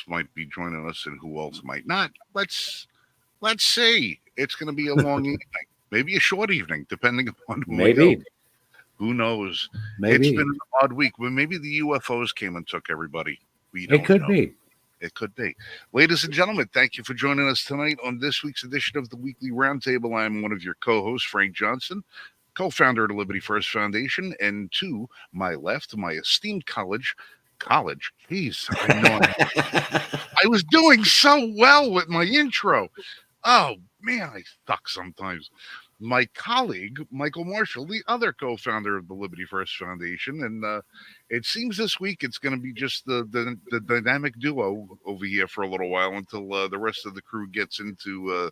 might be joining us and who else might not. Let's see. It's going to be a long evening, maybe a short evening, depending upon who might go. Maybe, Who knows? It's been maybe an odd week. Well, maybe the UFOs came and took everybody. We it don't could know. be. It could be. Ladies and gentlemen, thank you for joining us tonight on this week's edition of the Weekly Roundtable. I'm one of your co-hosts, Frank Johnson, co-founder of the Liberty First Foundation, and to my left, my esteemed college. Jeez, I was doing so well with my intro. Oh man, I suck sometimes. My colleague, Michael Marshall, the other co-founder of the Liberty First Foundation, and it seems this week it's going to be just the dynamic duo over here for a little while until the rest of the crew gets into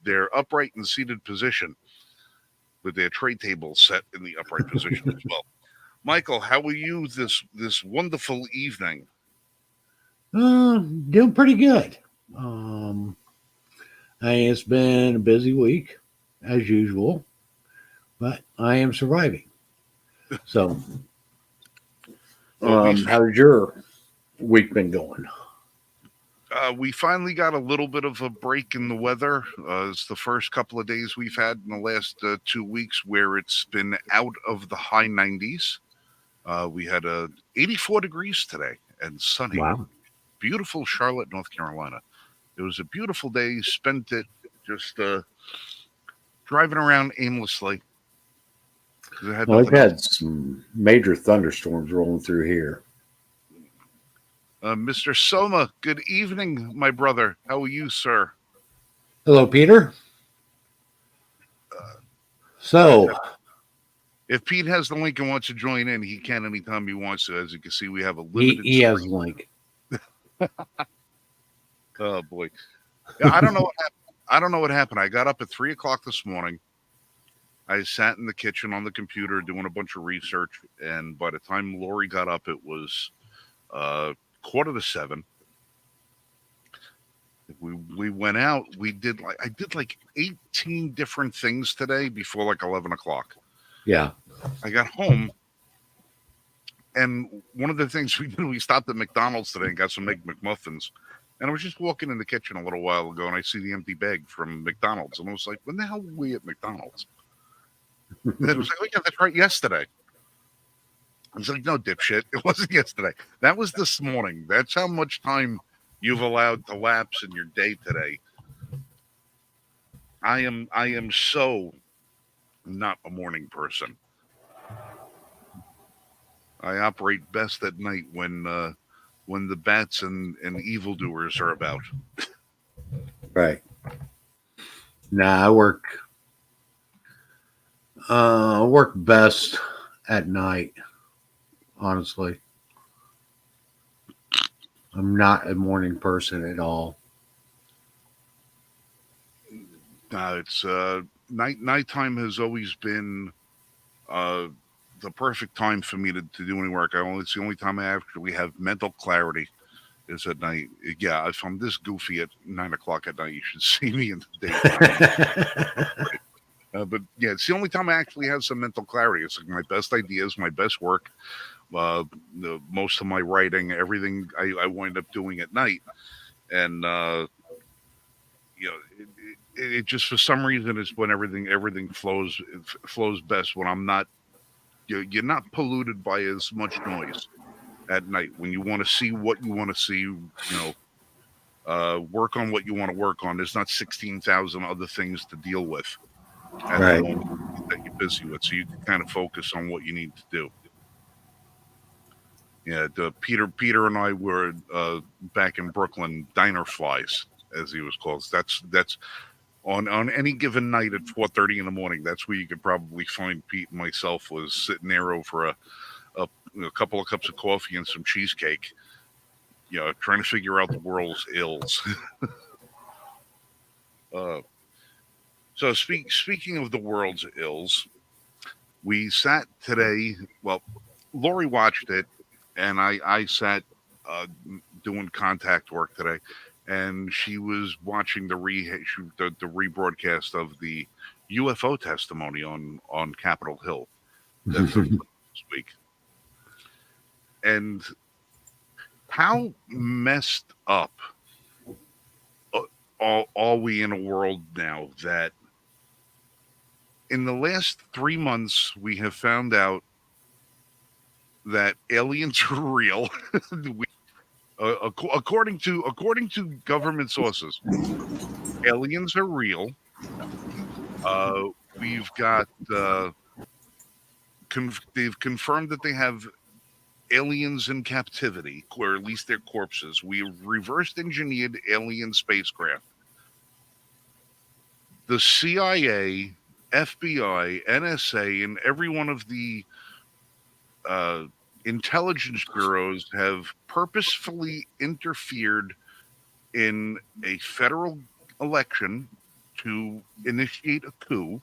their upright and seated position with their tray tables set in the upright position as well. Michael, how are you this wonderful evening? Doing pretty good. Um, it's been a busy week, as usual, but I am surviving. So, Well, how's your week been going? we finally got a little bit of a break in the weather. It's the first couple of days we've had in the last 2 weeks where it's been out of the high 90s. We had 84 degrees today and sunny. Wow. Beautiful Charlotte, North Carolina. It was a beautiful day. Spent it just driving around aimlessly. Well, I've had some major thunderstorms rolling through here. Mr. Soma, good evening, my brother. How are you, sir? Hello, Peter. So, if Pete has the link and wants to join in, he can anytime he wants to. As you can see, we have a limited. he has the link. Oh boy, yeah, I don't know what happened. I don't know what happened. I got up at 3 o'clock this morning. I sat in the kitchen on the computer doing a bunch of research, and by the time Lori got up, it was 6:45. We went out. I did like 18 different things today before like 11 o'clock. Yeah. I got home, and one of the things we did, we stopped at McDonald's today and got some Egg McMuffins. And I was just walking in the kitchen a little while ago, and I see the empty bag from McDonald's, and I was like, "When the hell were we at McDonald's?" And it was like, "Oh yeah, that's right, yesterday." I was like, "No, dipshit, it wasn't yesterday. That was this morning. That's how much time you've allowed to lapse in your day today." I am so not a morning person. I operate best at night when the bats and evildoers are about. Right. Nah, I work best at night, honestly. I'm not a morning person at all. It's nighttime has always been uh, the perfect time for me to do any work. It's the only time I actually have mental clarity is at night. Yeah, if I'm this goofy at 9 o'clock at night, you should see me in the daytime. But yeah, it's the only time I actually have some mental clarity. It's like my best ideas, my best work, most of my writing, everything I wind up doing at night. And it just for some reason it's when everything flows best when I'm not you're not polluted by as much noise at night when you want to see what you want to see. Work on what you want to work on. There's not 16,000 other things to deal with at the Right. moment that you're busy with, so you can kind of focus on what you need to do. Yeah, Peter and I were back in Brooklyn diner flies, as he was called. That's on any given night at 4:30 in the morning. That's where you could probably find Pete and myself was sitting there over a couple of cups of coffee and some cheesecake. Trying to figure out the world's ills. uh, so speaking of the world's ills, we sat today. Well, Lori watched it, and I sat doing contact work today, and she was watching the rebroadcast of the UFO testimony on Capitol Hill that took place this week, and How messed up are we in a world now that in the last 3 months we have found out that aliens are real? According to government sources, aliens are real. Uh, we've got they've confirmed that they have aliens in captivity, or at least their corpses. We have reversed engineered alien spacecraft. The CIA, FBI, NSA, and every one of the uh, intelligence bureaus have purposefully interfered in a federal election to initiate a coup.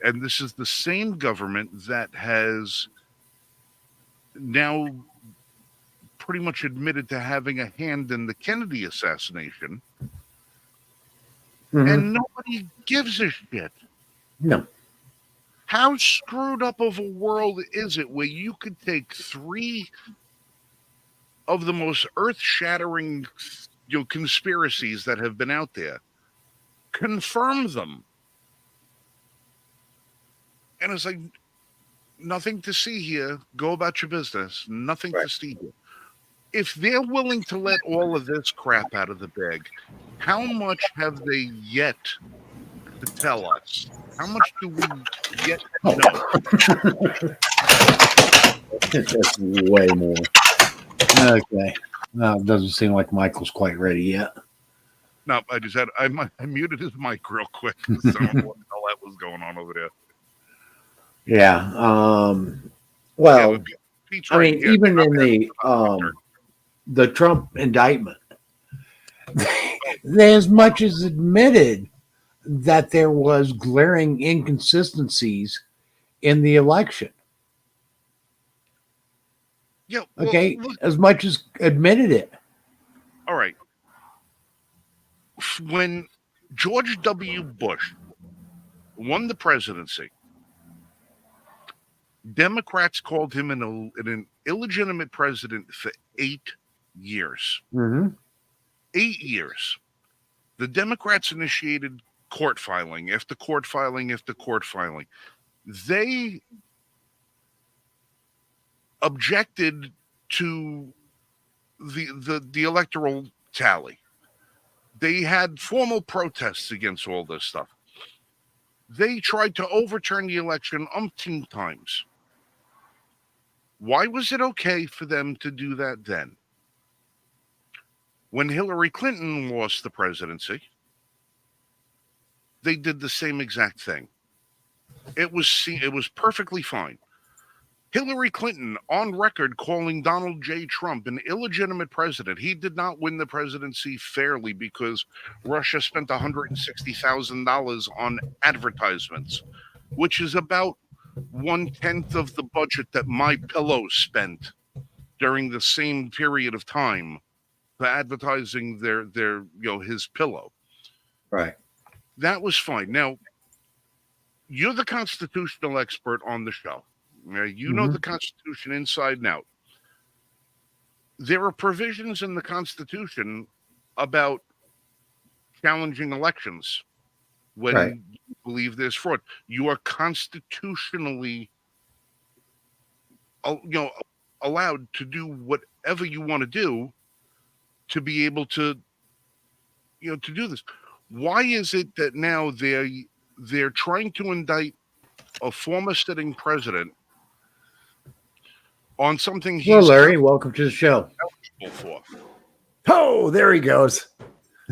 And this is the same government that has now pretty much admitted to having a hand in the Kennedy assassination. Mhm. And nobody gives a shit. No. How screwed up of a world is it where you could take three of the most earth-shattering, conspiracies that have been out there, confirm them, and it's like nothing to see here. Go about your business. Nothing Right. to see here. If they're willing to let all of this crap out of the bag, how much have they yet to tell us? How much do we yet know? That's way more. Okay. No, it doesn't seem like Michael's quite ready yet. No, I muted his mic real quick. So I don't know what the hell that was going on over there. Yeah. Yeah, Well, but Pete's I right. mean, Yeah, even in Hunter. the Trump indictment, they as much as admitted that there was glaring inconsistencies in the election. Yeah, well, Okay, look, as much as admitted it. all right. When George W. Bush won the presidency, Democrats called him an illegitimate president for 8 years. Mm-hmm. 8 years. The Democrats initiated court filing after court filing after court filing. They objected to the electoral tally. They had formal protests against all this stuff. They tried to overturn the election umpteen times. Why was it okay for them to do that then? When Hillary Clinton lost the presidency, they did the same exact thing. It was perfectly fine. Hillary Clinton on record calling Donald J. Trump an illegitimate president. He did not win the presidency fairly because Russia spent $160,000 on advertisements, which is about 1/10 of the budget that My Pillow spent during the same period of time for advertising their his pillow. Right. That was fine. Now, you're the constitutional expert on the show. You know Mm-hmm. the Constitution inside and out. There are provisions in the Constitution about challenging elections when Right. you believe there's fraud. You are constitutionally, allowed to do whatever you want to do to be able to, to do this. Why is it that now they're trying to indict a former sitting president on something Hello, he's Larry. Welcome to the show. eligible for? Oh, there he goes.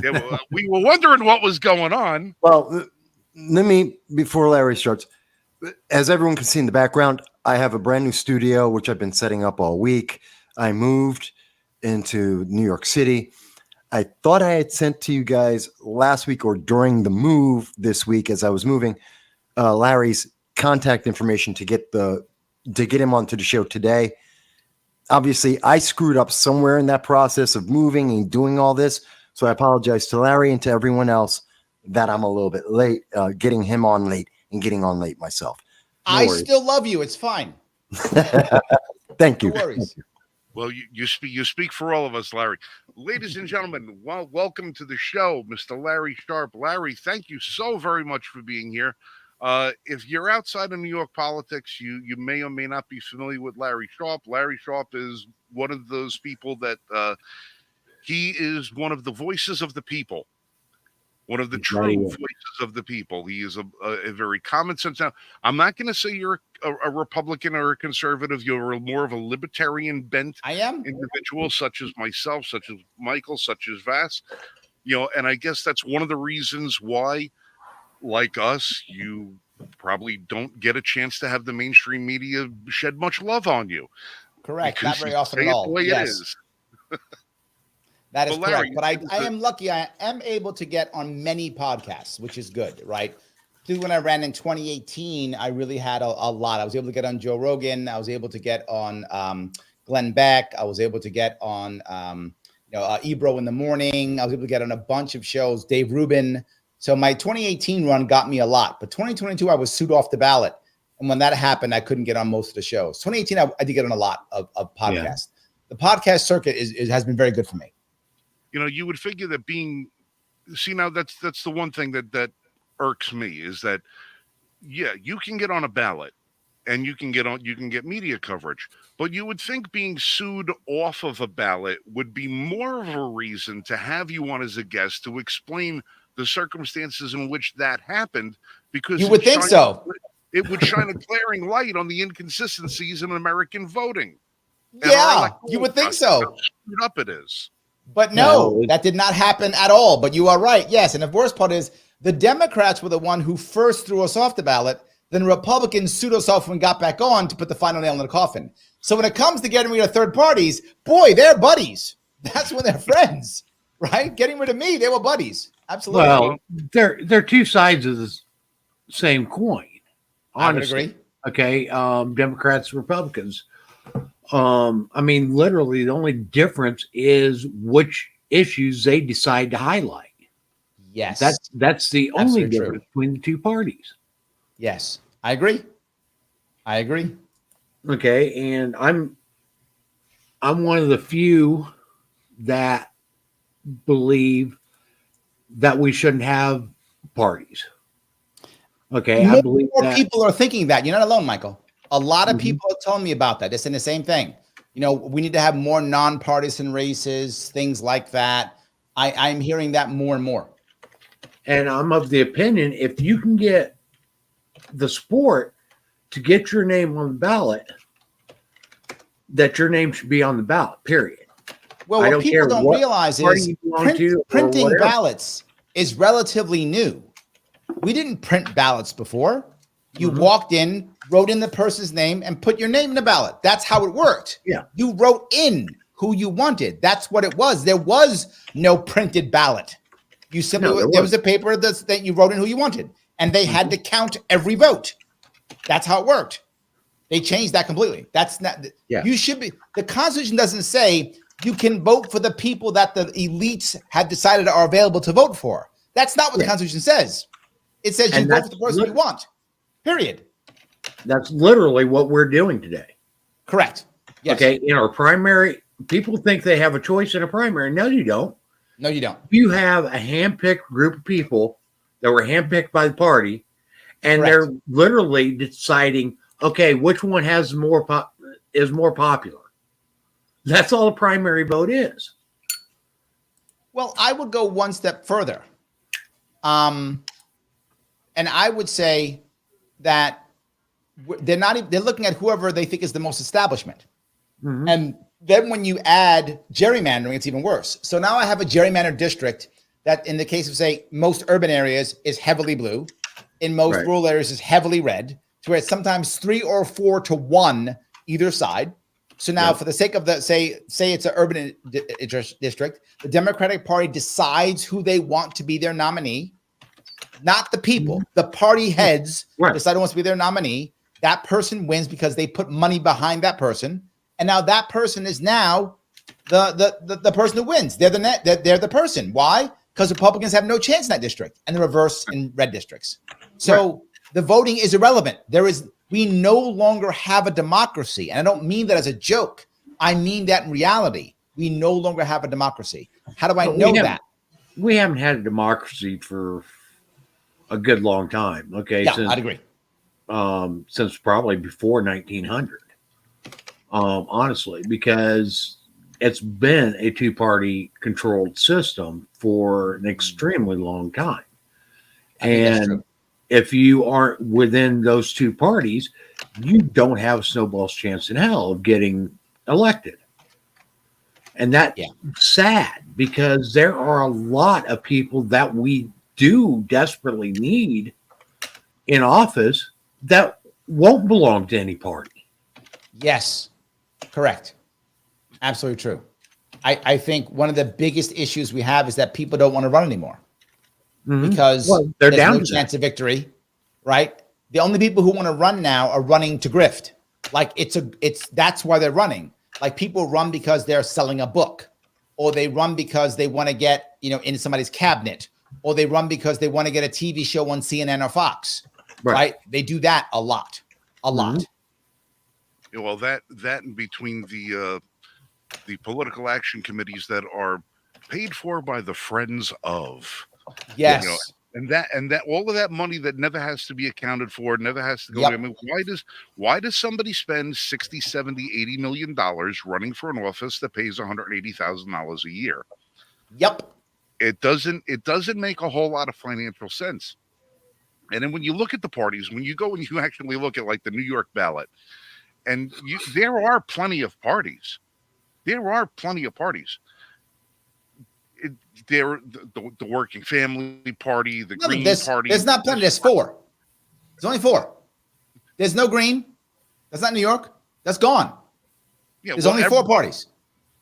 Yeah, well, we were wondering what was going on. Well, let me, before Larry starts, as everyone can see in the background, I have a brand new studio, which I've been setting up all week. I moved into New York City. I thought I had sent to you guys last week or during the move this week as I was moving, Larry's contact information to get him onto the show today. Obviously, I screwed up somewhere in that process of moving and doing all this. So I apologize to Larry and to everyone else that I'm a little bit late, getting him on late and getting on late myself. No I worries. still love you. It's fine. Thank you. No worries. Well, you speak for all of us, Larry. Ladies and gentlemen, welcome to the show, Mr. Larry Sharp. Larry, thank you so very much for being here. If you're outside of New York politics, you may or may not be familiar with Larry Sharp. Larry Sharp is one of those people that he is one of the voices of the people. One of the true voices of the people. He is a very common sense. Now, I'm not going to say you're a Republican or a conservative. You're more of a libertarian bent I am individual, such as myself, such as Michael, such as Vass. And I guess that's one of the reasons why, like us, you probably don't get a chance to have the mainstream media shed much love on you. correct. Because Not very you often say at it all. the way it Yes. is. That is But Larry, correct. But I am lucky. I am able to get on many podcasts, which is good, right? Dude, when I ran in 2018, I really had a lot. I was able to get on Joe Rogan. I was able to get on Glenn Beck. I was able to get on Ebro in the morning. I was able to get on a bunch of shows. Dave Rubin. So my 2018 run got me a lot. But 2022, I was sued off the ballot. And when that happened, I couldn't get on most of the shows. 2018, I did get on a lot of podcasts. Yeah. The podcast circuit has been very good for me. You would figure that now that's the one thing that irks me is that, yeah, you can get on a ballot and you can get media coverage, but you would think being sued off of a ballot would be more of a reason to have you on as a guest to explain the circumstances in which that happened, because you would think so. It would shine a glaring light on the inconsistencies in American voting. Yeah, you would think so. How screwed up it is. But no, that did not happen at all. But you are right. Yes. And the worst part is the Democrats were the one who first threw us off the ballot. Then Republicans sued us off and got back on to put the final nail in the coffin. So when it comes to getting rid of third parties, boy, they're buddies. That's when they're friends, right? Getting rid of me, they were buddies. Absolutely. Well, they're two sides of the same coin. Honestly. I would agree. Okay. Democrats, Republicans. I mean, literally, the only difference is which issues they decide to highlight. Yes. That's the only difference between the two parties. Yes, I agree. Okay, and I'm one of the few that believe that we shouldn't have parties. Okay, I believe more people are thinking that. You're not alone, Michael. A lot of people are telling me about that. They're saying the same thing. We need to have more nonpartisan races, things like that. I'm hearing that more and more. And I'm of the opinion, if you can get the sport to get your name on the ballot, that your name should be on the ballot, period. Well, what people don't realize is printing ballots is relatively new. We didn't print ballots before. You walked in, wrote in the person's name, and put your name in the ballot. That's how it worked. Yeah. You wrote in who you wanted. That's what it was. There was no printed ballot. You simply there was a paper that you wrote in who you wanted, and they had to count every vote. That's how it worked. They changed that completely. That's not. Yeah. You should be. The Constitution doesn't say you can vote for the people that the elites have decided are available to vote for. That's not what the Constitution says. It says you vote for the person you want. Period. That's literally what we're doing today. Correct. Yes. Okay. In our primary, people think they have a choice in a primary. No, you don't. No, you don't. You have a handpicked group of people that were handpicked by the party, and they're literally deciding, okay, which one has is more popular. That's all a primary vote is. Well, I would go one step further. And I would say that they're looking at whoever they think is the most establishment. Mm-hmm. And then when you add gerrymandering, it's even worse. So now I have a gerrymandered district that in the case of, say, most urban areas is heavily blue. In most rural areas is heavily red, to where it's sometimes 3 or 4 to 1 either side. So now for the sake of say it's an urban district, the Democratic Party decides who they want to be their nominee. Not the people, the party heads decide who wants to be their nominee. That person wins because they put money behind that person, and now that person is now the person who wins. They're the person. Why? Because Republicans have no chance in that district, and the reverse in red districts. So the voting is irrelevant. We no longer have a democracy, and I don't mean that as a joke. I mean that in reality. We no longer have a democracy. How do I But know that? We haven't had a democracy for a good long time. Okay, Yeah, I'd agree. Since probably before 1900. Honestly, because it's been a two-party controlled system for an extremely long time. I think that's And true. if you aren't within those two parties, you don't have a snowball's chance in hell of getting elected. And that's Yeah. sad because there are a lot of people that we do desperately need in office that won't belong to any party. Yes, correct. Absolutely true. I think one of the biggest issues we have is that people don't want to run anymore because Well, they're there's down no to chance of victory, right? The only people who want to run now are running to grift. Like that's why they're running. Like people run because they're selling a book, or they run because they want to get, in somebody's cabinet, or they run because they want to get a TV show on CNN or Fox, right? They do that a lot. Yeah, well, that and between the political action committees that are paid for by the friends of, Yes. and that all of that money that never has to be accounted for, never has to go. Yep. I mean, why does somebody spend 60, 70, 80 million dollars running for an office that pays $180,000 a year? Yep. It doesn't make a whole lot of financial sense. And then when you look at the parties, when you go and you actually look at like the New York ballot, and there are plenty of parties. There are plenty of parties. The Working Family Party, the Green Party. There's not plenty. There's 4. There's only 4. There's no Green. That's not New York. That's gone. Yeah, there's only 4 parties.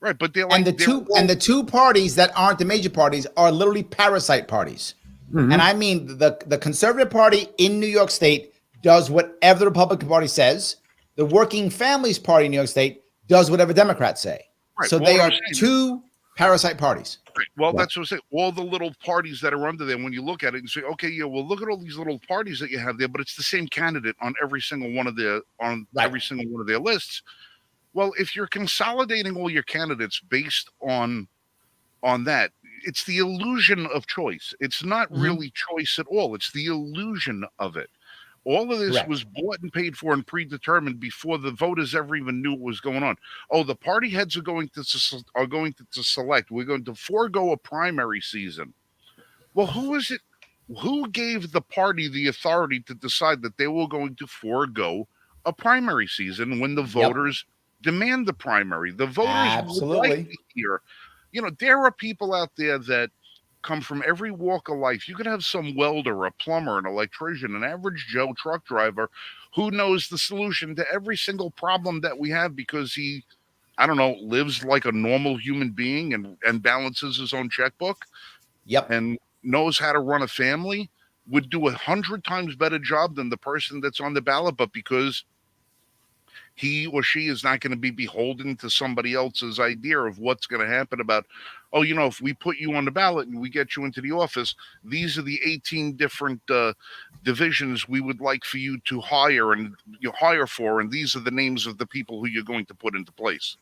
Right, but they're like, the two parties that aren't the major parties are literally parasite parties. And I mean the Conservative Party in New York State does whatever the Republican Party says. The Working Families Party in New York State does whatever Democrats say. Right. So Well, they what are I'm saying- two parasite parties. Right. Well, that's what I'm saying. All the little parties that are under there, when you look at it and say, okay, yeah, well, look at all these little parties that you have there, but it's the same candidate on every single one of every single one of their lists. Well, if you're consolidating all your candidates based on that, it's the illusion of choice. It's not really choice at all. It's the illusion of it. All of this was bought and paid for and predetermined before the voters ever even knew what was going on. Oh, the party heads are going to select. We're going to forego a primary season. Well, who is it? Who gave the party the authority to decide that they were going to forego a primary season when the voters demand the primary? The voters would like to hear. There are people out there that come from every walk of life. You could have some welder, a plumber, an electrician, an average Joe truck driver who knows the solution to every single problem that we have because he, I don't know, lives like a normal human being and balances his own checkbook. Yep. And knows how to run a family, would do 100 times better job than the person that's on the ballot, but because he or she is not going to be beholden to somebody else's idea of what's going to happen about, if we put you on the ballot and we get you into the office, these are the 18 different divisions we would like for you to hire for, and these are the names of the people who you're going to put into place.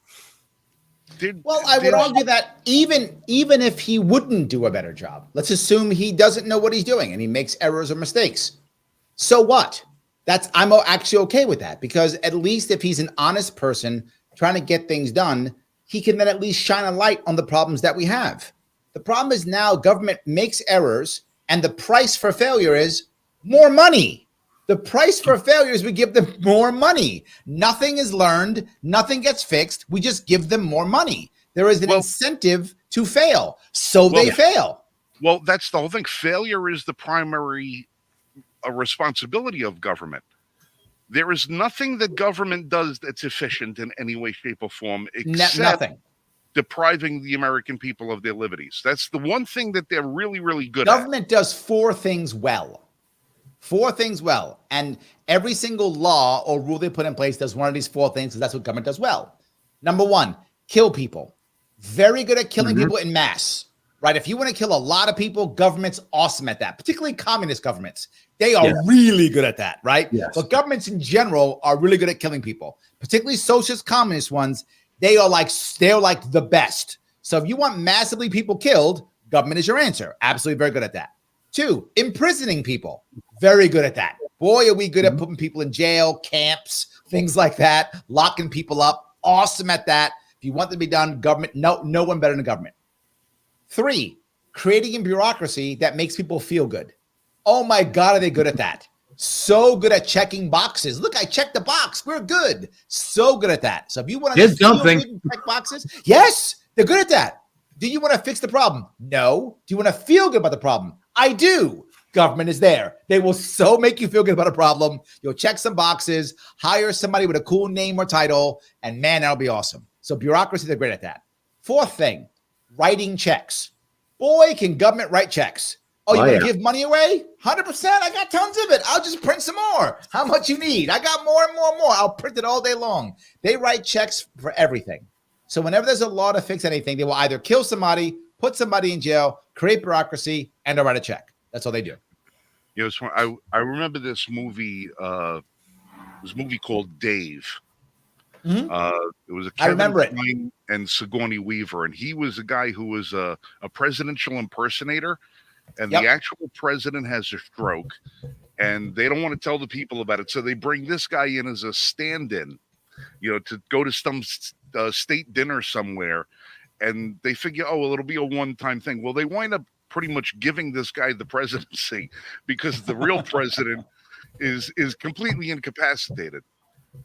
I would argue that even if he wouldn't do a better job, let's assume he doesn't know what he's doing and he makes errors or mistakes. So what? I'm actually okay with that, because at least if he's an honest person trying to get things done, he can then at least shine a light on the problems that we have. The problem is now government makes errors and the price for failure is more money. The price for failure is we give them more money. Nothing is learned. Nothing gets fixed. We just give them more money. There is an incentive to fail. So they fail. Well, that's the whole thing. Failure is the primary responsibility of government. There is nothing that government does that's efficient in any way, shape, or form, except nothing. Depriving the American people of their liberties. That's the one thing that they're really, really good at. Government does 4 things well. 4 things well. And every single law or rule they put in place does one of these 4 things, because that's what government does well. Number 1, kill people. Very good at killing people in mass. Right? If you want to kill a lot of people, government's awesome at that, particularly communist governments. They are really good at that, right? Yes. But governments in general are really good at killing people, particularly socialist communist ones. they're like the best. So if you want massively people killed, government is your answer. Absolutely very good at that. 2, imprisoning people. Very good at that. Boy, are we good at putting people in jail, camps, things like that, locking people up. Awesome at that. If you want them to be done, government, no one better than government. 3, creating a bureaucracy that makes people feel good. Oh my God, are they good at that? So good at checking boxes. Look, I checked the box. We're good. So good at that. So if you want to check boxes, yes, they're good at that. Do you want to fix the problem? No. Do you want to feel good about the problem? I do. Government is there. They will so make you feel good about a problem. You'll check some boxes, hire somebody with a cool name or title, and man, that'll be awesome. So bureaucracy, they're great at that. 4th thing, writing checks. Boy, can government write checks. Oh, you want to give money away? 100%. I got tons of it. I'll just print some more. How much you need? I got more and more and more. I'll print it all day long. They write checks for everything. So whenever there's a law to fix anything, they will either kill somebody, put somebody in jail, create bureaucracy, and they'll write a check. That's all they do. You know, I remember this movie. This movie called Dave. It was a Kevin Kline and Sigourney Weaver, and he was a guy who was a presidential impersonator, and the actual president has a stroke, and they don't want to tell the people about it, so they bring this guy in as a stand-in, you know, to go to some state dinner somewhere, and they figure, oh, it'll be a one-time thing. Well, they wind up pretty much giving this guy the presidency because the real president is completely incapacitated.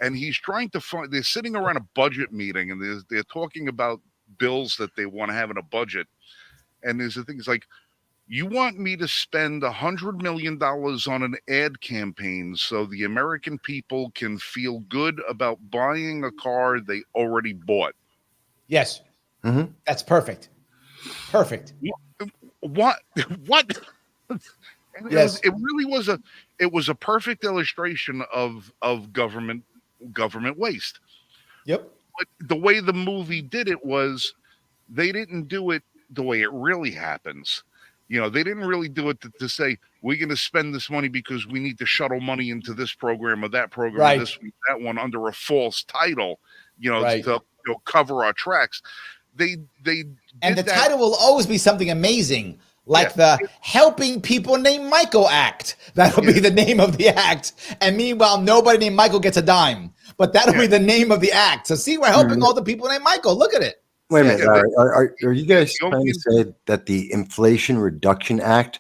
And he's trying to find, they're sitting around a budget meeting and they're talking about bills that they want to have in a budget. And there's the things like, you want me to spend $100 million on an ad campaign so the American people can feel good about buying a car they already bought. Yes. Mm-hmm. That's perfect. Perfect. What? Yes. It really was a perfect illustration of government waste. Yep. But the way the movie did it was they didn't do it the way it really happens. You know, they didn't really do it to say, we're going to spend this money because we need to shuttle money into this program or that program, right. or this that one under a false title, you know, right. to cover our tracks. And the title will always be something amazing, like the Helping People Named Michael Act. That'll be the name of the act. And meanwhile, nobody named Michael gets a dime. But that'll be the name of the act. So see, we're helping all the people named Michael. Look at it. Wait a minute. Are you guys trying to say that the Inflation Reduction Act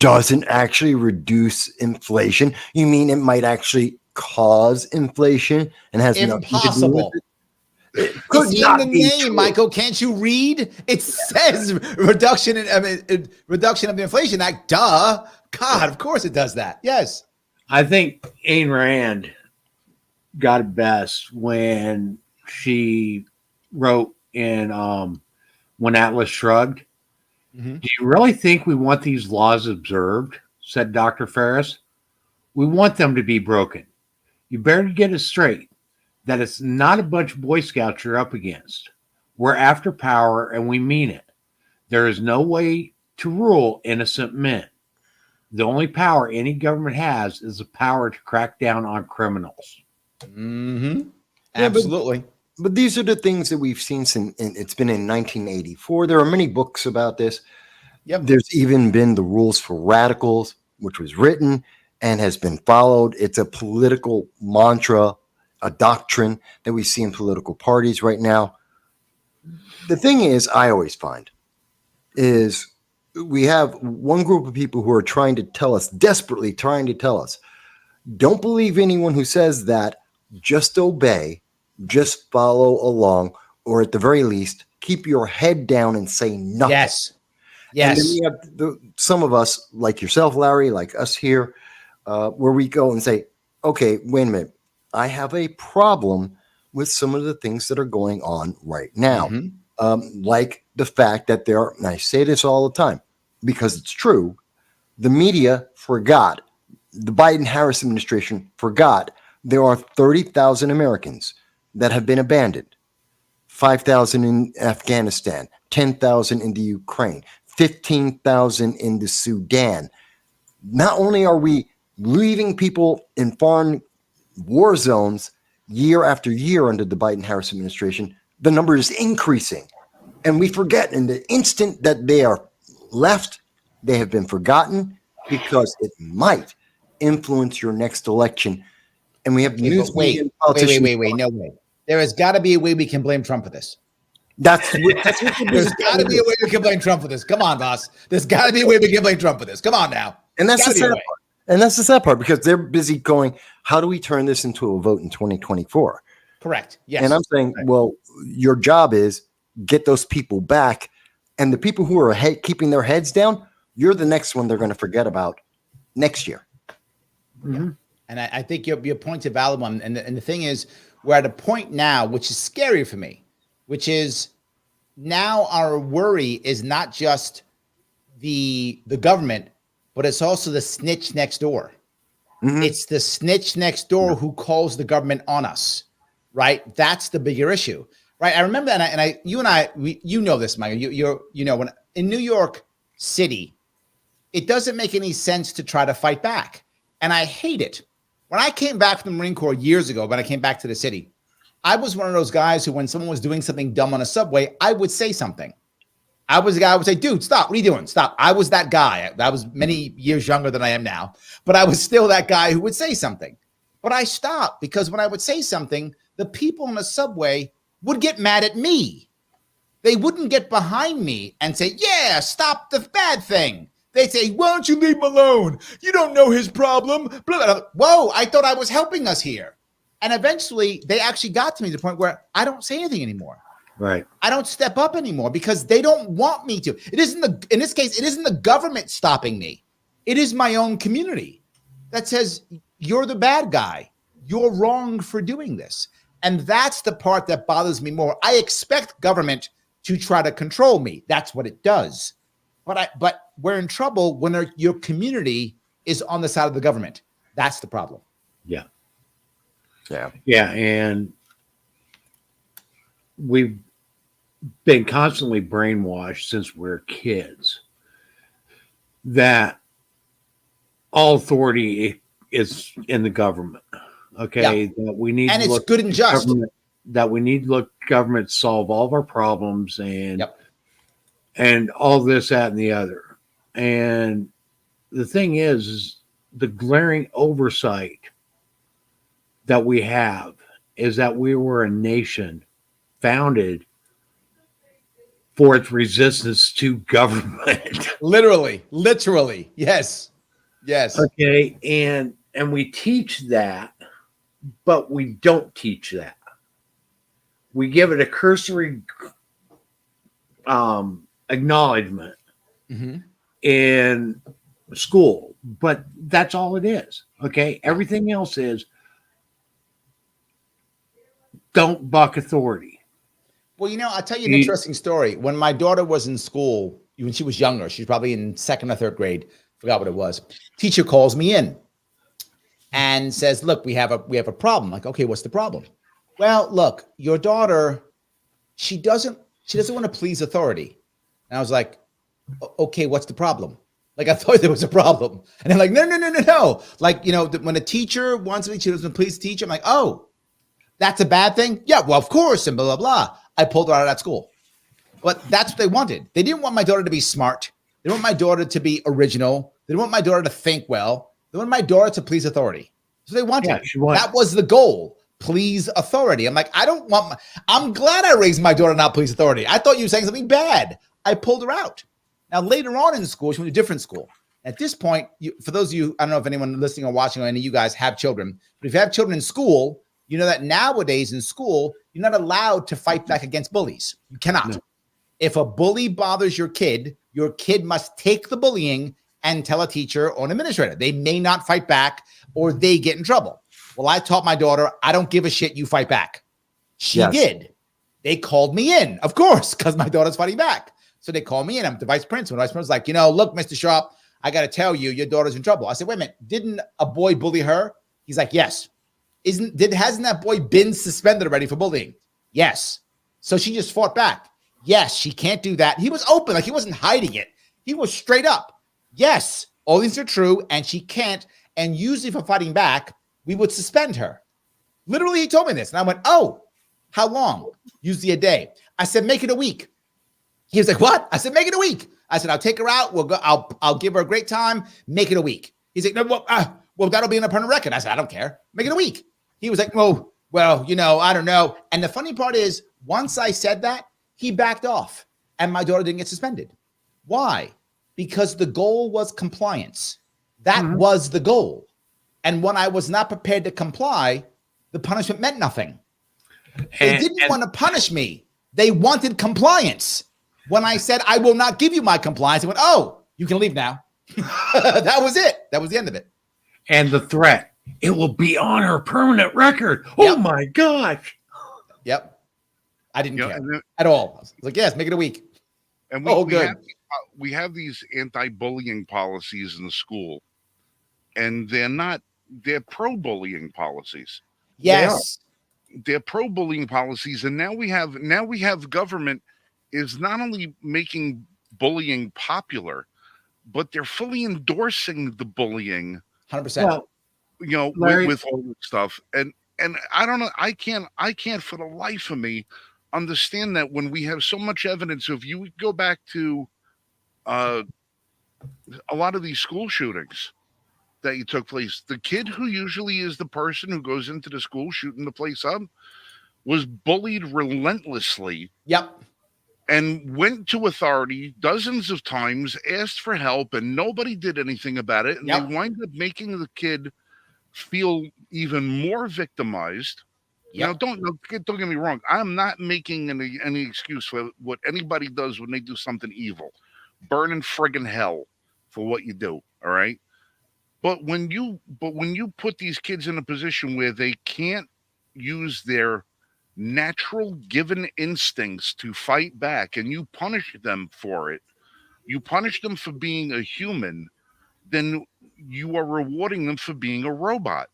doesn't actually reduce inflation? You mean it might actually cause inflation and has nothing to do with it? It's in the name, true. Michael. Can't you read? It says reduction of the Inflation Act. Duh. God, of course it does that. Yes. I think Ayn Rand got it best when she wrote in When Atlas Shrugged. Mm-hmm. Do you really think we want these laws observed? Said Dr. Ferris. We want them to be broken. You better get it straight that it's not a bunch of Boy Scouts you're up against. We're after power, and we mean it. There is no way to rule innocent men. The only power any government has is the power to crack down on criminals. Mm-hmm. Absolutely. But these are the things that we've seen since it's been in 1984. There are many books about this. Yep. There's even been the Rules for Radicals, which was written and has been followed. It's a political mantra, a doctrine that we see in political parties right now. The thing is, I always find, is we have one group of people who are trying to tell us, desperately trying to tell us, don't believe anyone who says that, just obey, just follow along, or at the very least, keep your head down and say nothing. Yes. And then we have some of us, like yourself, Larry, like us here, where we go and say, okay, wait a minute. I have a problem with some of the things that are going on right now. Mm-hmm. Like the fact that there are, and I say this all the time because it's true, the media forgot, the Biden-Harris administration forgot there are 30,000 Americans that have been abandoned, 5,000 in Afghanistan, 10,000 in the Ukraine, 15,000 in the Sudan. Not only are we leaving people in foreign war zones year after year under the Biden-Harris administration, the number is increasing. And we forget in the instant that they are left, they have been forgotten because it might influence your next election. And we have Okay, news but media and wait, politicians. no way. There has got to be a way we can blame Trump for this. That's what the There's busy got to be a way we can blame Trump for this. Come on, boss. There's got to be a way we can blame Trump for this. Come on now. And that's the Gotta be a sad way. part. And that's the sad part because they're busy going, how do we turn this into a vote in 2024? Correct. Yes. And I'm saying, well, your job is get those people back. And the people who are keeping their heads down, you're the next one they're going to forget about next year. Mm-hmm. And I think your point's a valid one. And the thing is, we're at a point now, which is scary for me, which is now our worry is not just the government, but it's also the snitch next door. Mhm. It's the snitch next door who calls the government on us, right? That's the bigger issue, right? I remember, you know this, Michael. You know when in New York City, it doesn't make any sense to try to fight back, and I hate it. When I came back from the Marine Corps years ago, when I came back to the city, I was one of those guys who, when someone was doing something dumb on a subway, I would say something. I was the guy who would say, dude, stop. What are you doing? Stop. I was that guy. I was many years younger than I am now, but I was still that guy who would say something. But I stopped because when I would say something, the people on the subway would get mad at me. They wouldn't get behind me and say, yeah, stop the bad thing. They'd say, why don't you leave him alone? You don't know his problem. Blah, blah, blah. Whoa, I thought I was helping us here. And eventually they actually got to me to the point where I don't say anything anymore. Right. I don't step up anymore because they don't want me to. It isn't in this case, it isn't the government stopping me. It is my own community that says, you're the bad guy. You're wrong for doing this. And that's the part that bothers me more. I expect government to try to control me. That's what it does. But we're in trouble when your community is on the side of the government. That's the problem. Yeah. Yeah. Yeah. And we've been constantly brainwashed since we're kids that all authority is in the government. Okay. Yeah. That we need And to it's look good and just. that we need to look government solve all of our problems and Yep. and all this, that, and the other. And the thing is the glaring oversight that we have is that we were a nation founded for its resistance to government. Literally. Yes. Okay. And we teach that, but we don't teach that. We give it a cursory acknowledgement in school, but that's all it is. Okay. Everything else is don't buck authority. Well, I'll tell you an interesting story. When my daughter was in school, when she was younger, she's probably in second or third grade, forgot what it was. Teacher calls me in and says, look, we have a problem. Like, okay, what's the problem? Well, look, your daughter, she doesn't want to please authority. And I was like, okay, what's the problem? Like, I thought there was a problem. And they're like, no. Like, when a teacher wants me, she doesn't please the teacher. I'm like, oh, that's a bad thing? Yeah, well, of course, and blah, blah, blah. I pulled her out of that school. But that's what they wanted. They didn't want my daughter to be smart. They didn't want my daughter to be original. They didn't want my daughter to think well. They wanted my daughter to please authority. So they wanted. Yeah, that was the goal. Please authority. I'm like, I'm glad I raised my daughter to not please authority. I thought you were saying something bad. I pulled her out. Now, later on in school, she went to a different school. At this point, for those of you, I don't know if anyone listening or watching or any of you guys have children, but if you have children in school, you know that nowadays in school, you're not allowed to fight back against bullies. You cannot. No. If a bully bothers your kid must take the bullying and tell a teacher or an administrator. They may not fight back or they get in trouble. Well, I taught my daughter, I don't give a shit, you fight back. She did. They called me in, of course, because my daughter's fighting back. So they called me in. I'm the vice principal. The vice principal's like, look, Mr. Sharp, I got to tell you, your daughter's in trouble. I said, wait a minute, didn't a boy bully her? He's like, yes. Hasn't that boy been suspended already for bullying? Yes. So she just fought back. Yes, she can't do that. He was open, like he wasn't hiding it. He was straight up. Yes, all these are true, and she can't. And usually for fighting back, we would suspend her. Literally, he told me this. And I went, oh, How long? Usually a day. I said, make it a week. He was like, what? I said, make it a week. I said, I'll take her out. We'll go. I'll give her a great time. Make it a week. He's like, no, well, that'll be in a permanent record. I said, I don't care. Make it a week. He was like, well, I don't know. And the funny part is, once I said that, he backed off and my daughter didn't get suspended. Why? Because the goal was compliance. That was the goal. And when I was not prepared to comply, the punishment meant nothing. They didn't want to punish me. They wanted compliance. When I said, I will not give you my compliance, they went, oh, you can leave now. That was it. That was the end of it. And the threat, it will be on her permanent record. Oh my gosh. Yep. I didn't care at all. I was like, yes, make it a week. And we have these anti-bullying policies in the school, and they're pro-bullying policies. Yes. They're pro-bullying policies. And now we have government is not only making bullying popular, but they're fully endorsing the bullying. 100%. Well, with all this stuff. And I don't know, I can't for the life of me understand that when we have so much evidence. If you go back to a lot of these school shootings that took place, the kid who usually is the person who goes into the school shooting the place up was bullied relentlessly. Yep. And went to authority dozens of times, asked for help, and nobody did anything about it. And they wind up making the kid feel even more victimized. Yep. Don't get me wrong. I'm not making any excuse for what anybody does when they do something evil. Burn in friggin' hell for what you do. All right. But when you put these kids in a position where they can't use their natural given instincts to fight back, and you punish them for it, you punish them for being a human, then you are rewarding them for being a robot.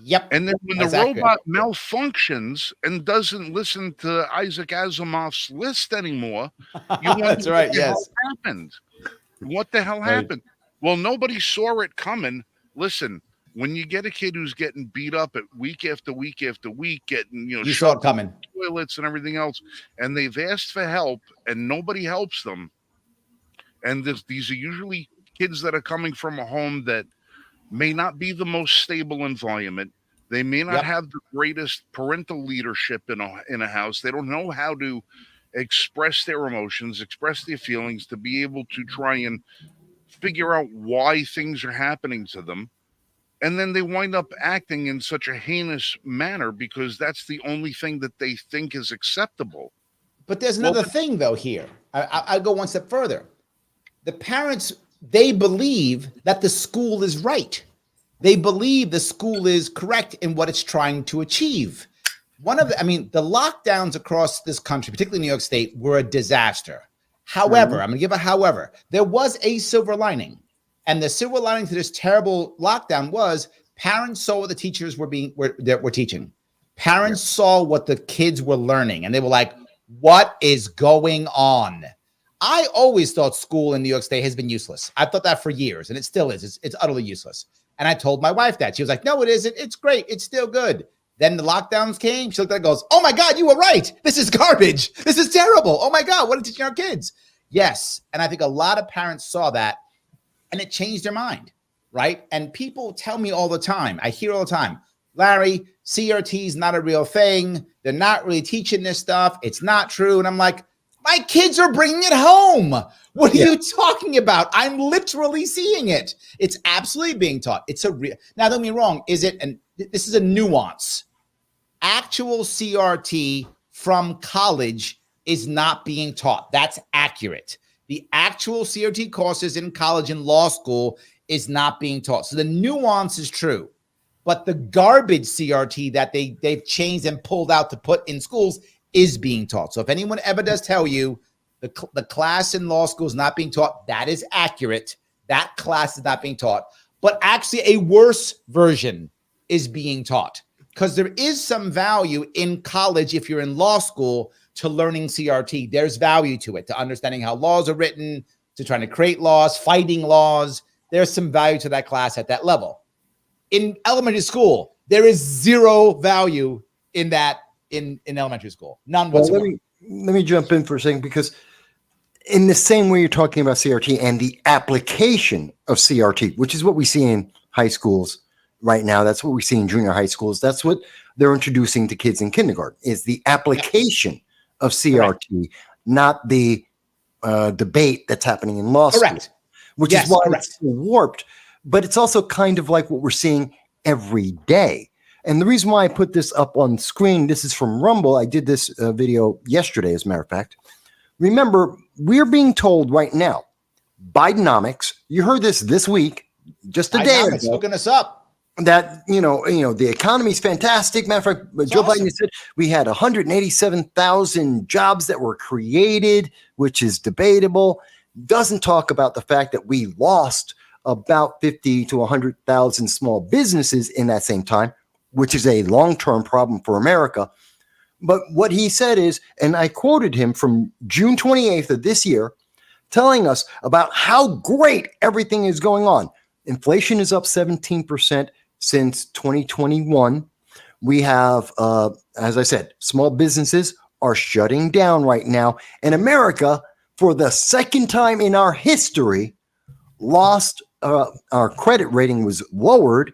Yep. And then when the robot malfunctions and doesn't listen to Isaac Asimov's list anymore, you wonder that's right. What the hell happened? What the hell happened? Well, nobody saw it coming. Listen, when you get a kid who's getting beat up at week after week after week, getting you saw it coming, toilets and everything else, and they've asked for help and nobody helps them. And these are usually kids that are coming from a home that may not be the most stable environment. They may not have the greatest parental leadership in a house. They don't know how to express their emotions, express their feelings, to be able to try and figure out why things are happening to them. And then they wind up acting in such a heinous manner because that's the only thing that they think is acceptable. But there's another thing, though, here. I'll go one step further. The parents, they believe that the school is right. They believe the school is correct in what it's trying to achieve. The lockdowns across this country, particularly New York State, were a disaster. However, I'm going to give a however. There was a silver lining. And the silver lining to this terrible lockdown was parents saw what the teachers were teaching. Parents saw what the kids were learning. And they were like, what is going on? I always thought school in New York State has been useless. I've thought that for years, and it still is. It's utterly useless. And I told my wife that. She was like, no, it isn't. It's great. It's still good. Then the lockdowns came. She looked at it and goes, oh, my God, you were right. This is garbage. This is terrible. Oh, my God, what are teaching our kids? Yes. And I think a lot of parents saw that, and it changed their mind, right? And people tell me all the time, I hear all the time, Larry, CRT is not a real thing. They're not really teaching this stuff. It's not true. And I'm like, my kids are bringing it home. What are you talking about? I'm literally seeing it. It's absolutely being taught. It's a real. Now, don't get me wrong. Is it? And this is a nuance. Actual CRT from college is not being taught. That's accurate. The actual CRT courses in college and law school is not being taught. So the nuance is true. But the garbage CRT that they've changed and pulled out to put in schools is being taught. So if anyone ever does tell you the class in law school is not being taught, that is accurate. That class is not being taught. But actually a worse version is being taught, because there is some value in college, if you're in law school, to learning CRT. There's value to it, to understanding how laws are written, to trying to create laws, fighting laws. There's some value to that class at that level. In elementary school, there is zero value in that in elementary school. None Well, whatsoever. let me jump in for a second, because in the same way you're talking about CRT and the application of CRT, which is what we see in high schools right now, that's what we see in junior high schools. That's what they're introducing to kids in kindergarten, is the application of CRT, not the debate that's happening in law school, Correct. which Yes, is why correct. it's warped. But it's also kind of like what we're seeing every day. And the reason why I put this up on screen, this is from Rumble. I did this video yesterday, as a matter of fact. Remember, we're being told right now, Bidenomics, you heard this week, just a day Bidenomics ago, hooking us up. that the economy is fantastic. Matter of fact, Joe awesome. Biden said we had 187,000 jobs that were created, which is debatable. Doesn't talk about the fact that we lost about 50 to 100,000 small businesses in that same time, which is a long-term problem for America. But what he said is, and I quoted him from June 28th of this year, telling us about how great everything is going on. Inflation is up 17% since 2021. We have, as I said, small businesses are shutting down right now. And America, for the second time in our history, lost our credit rating was lowered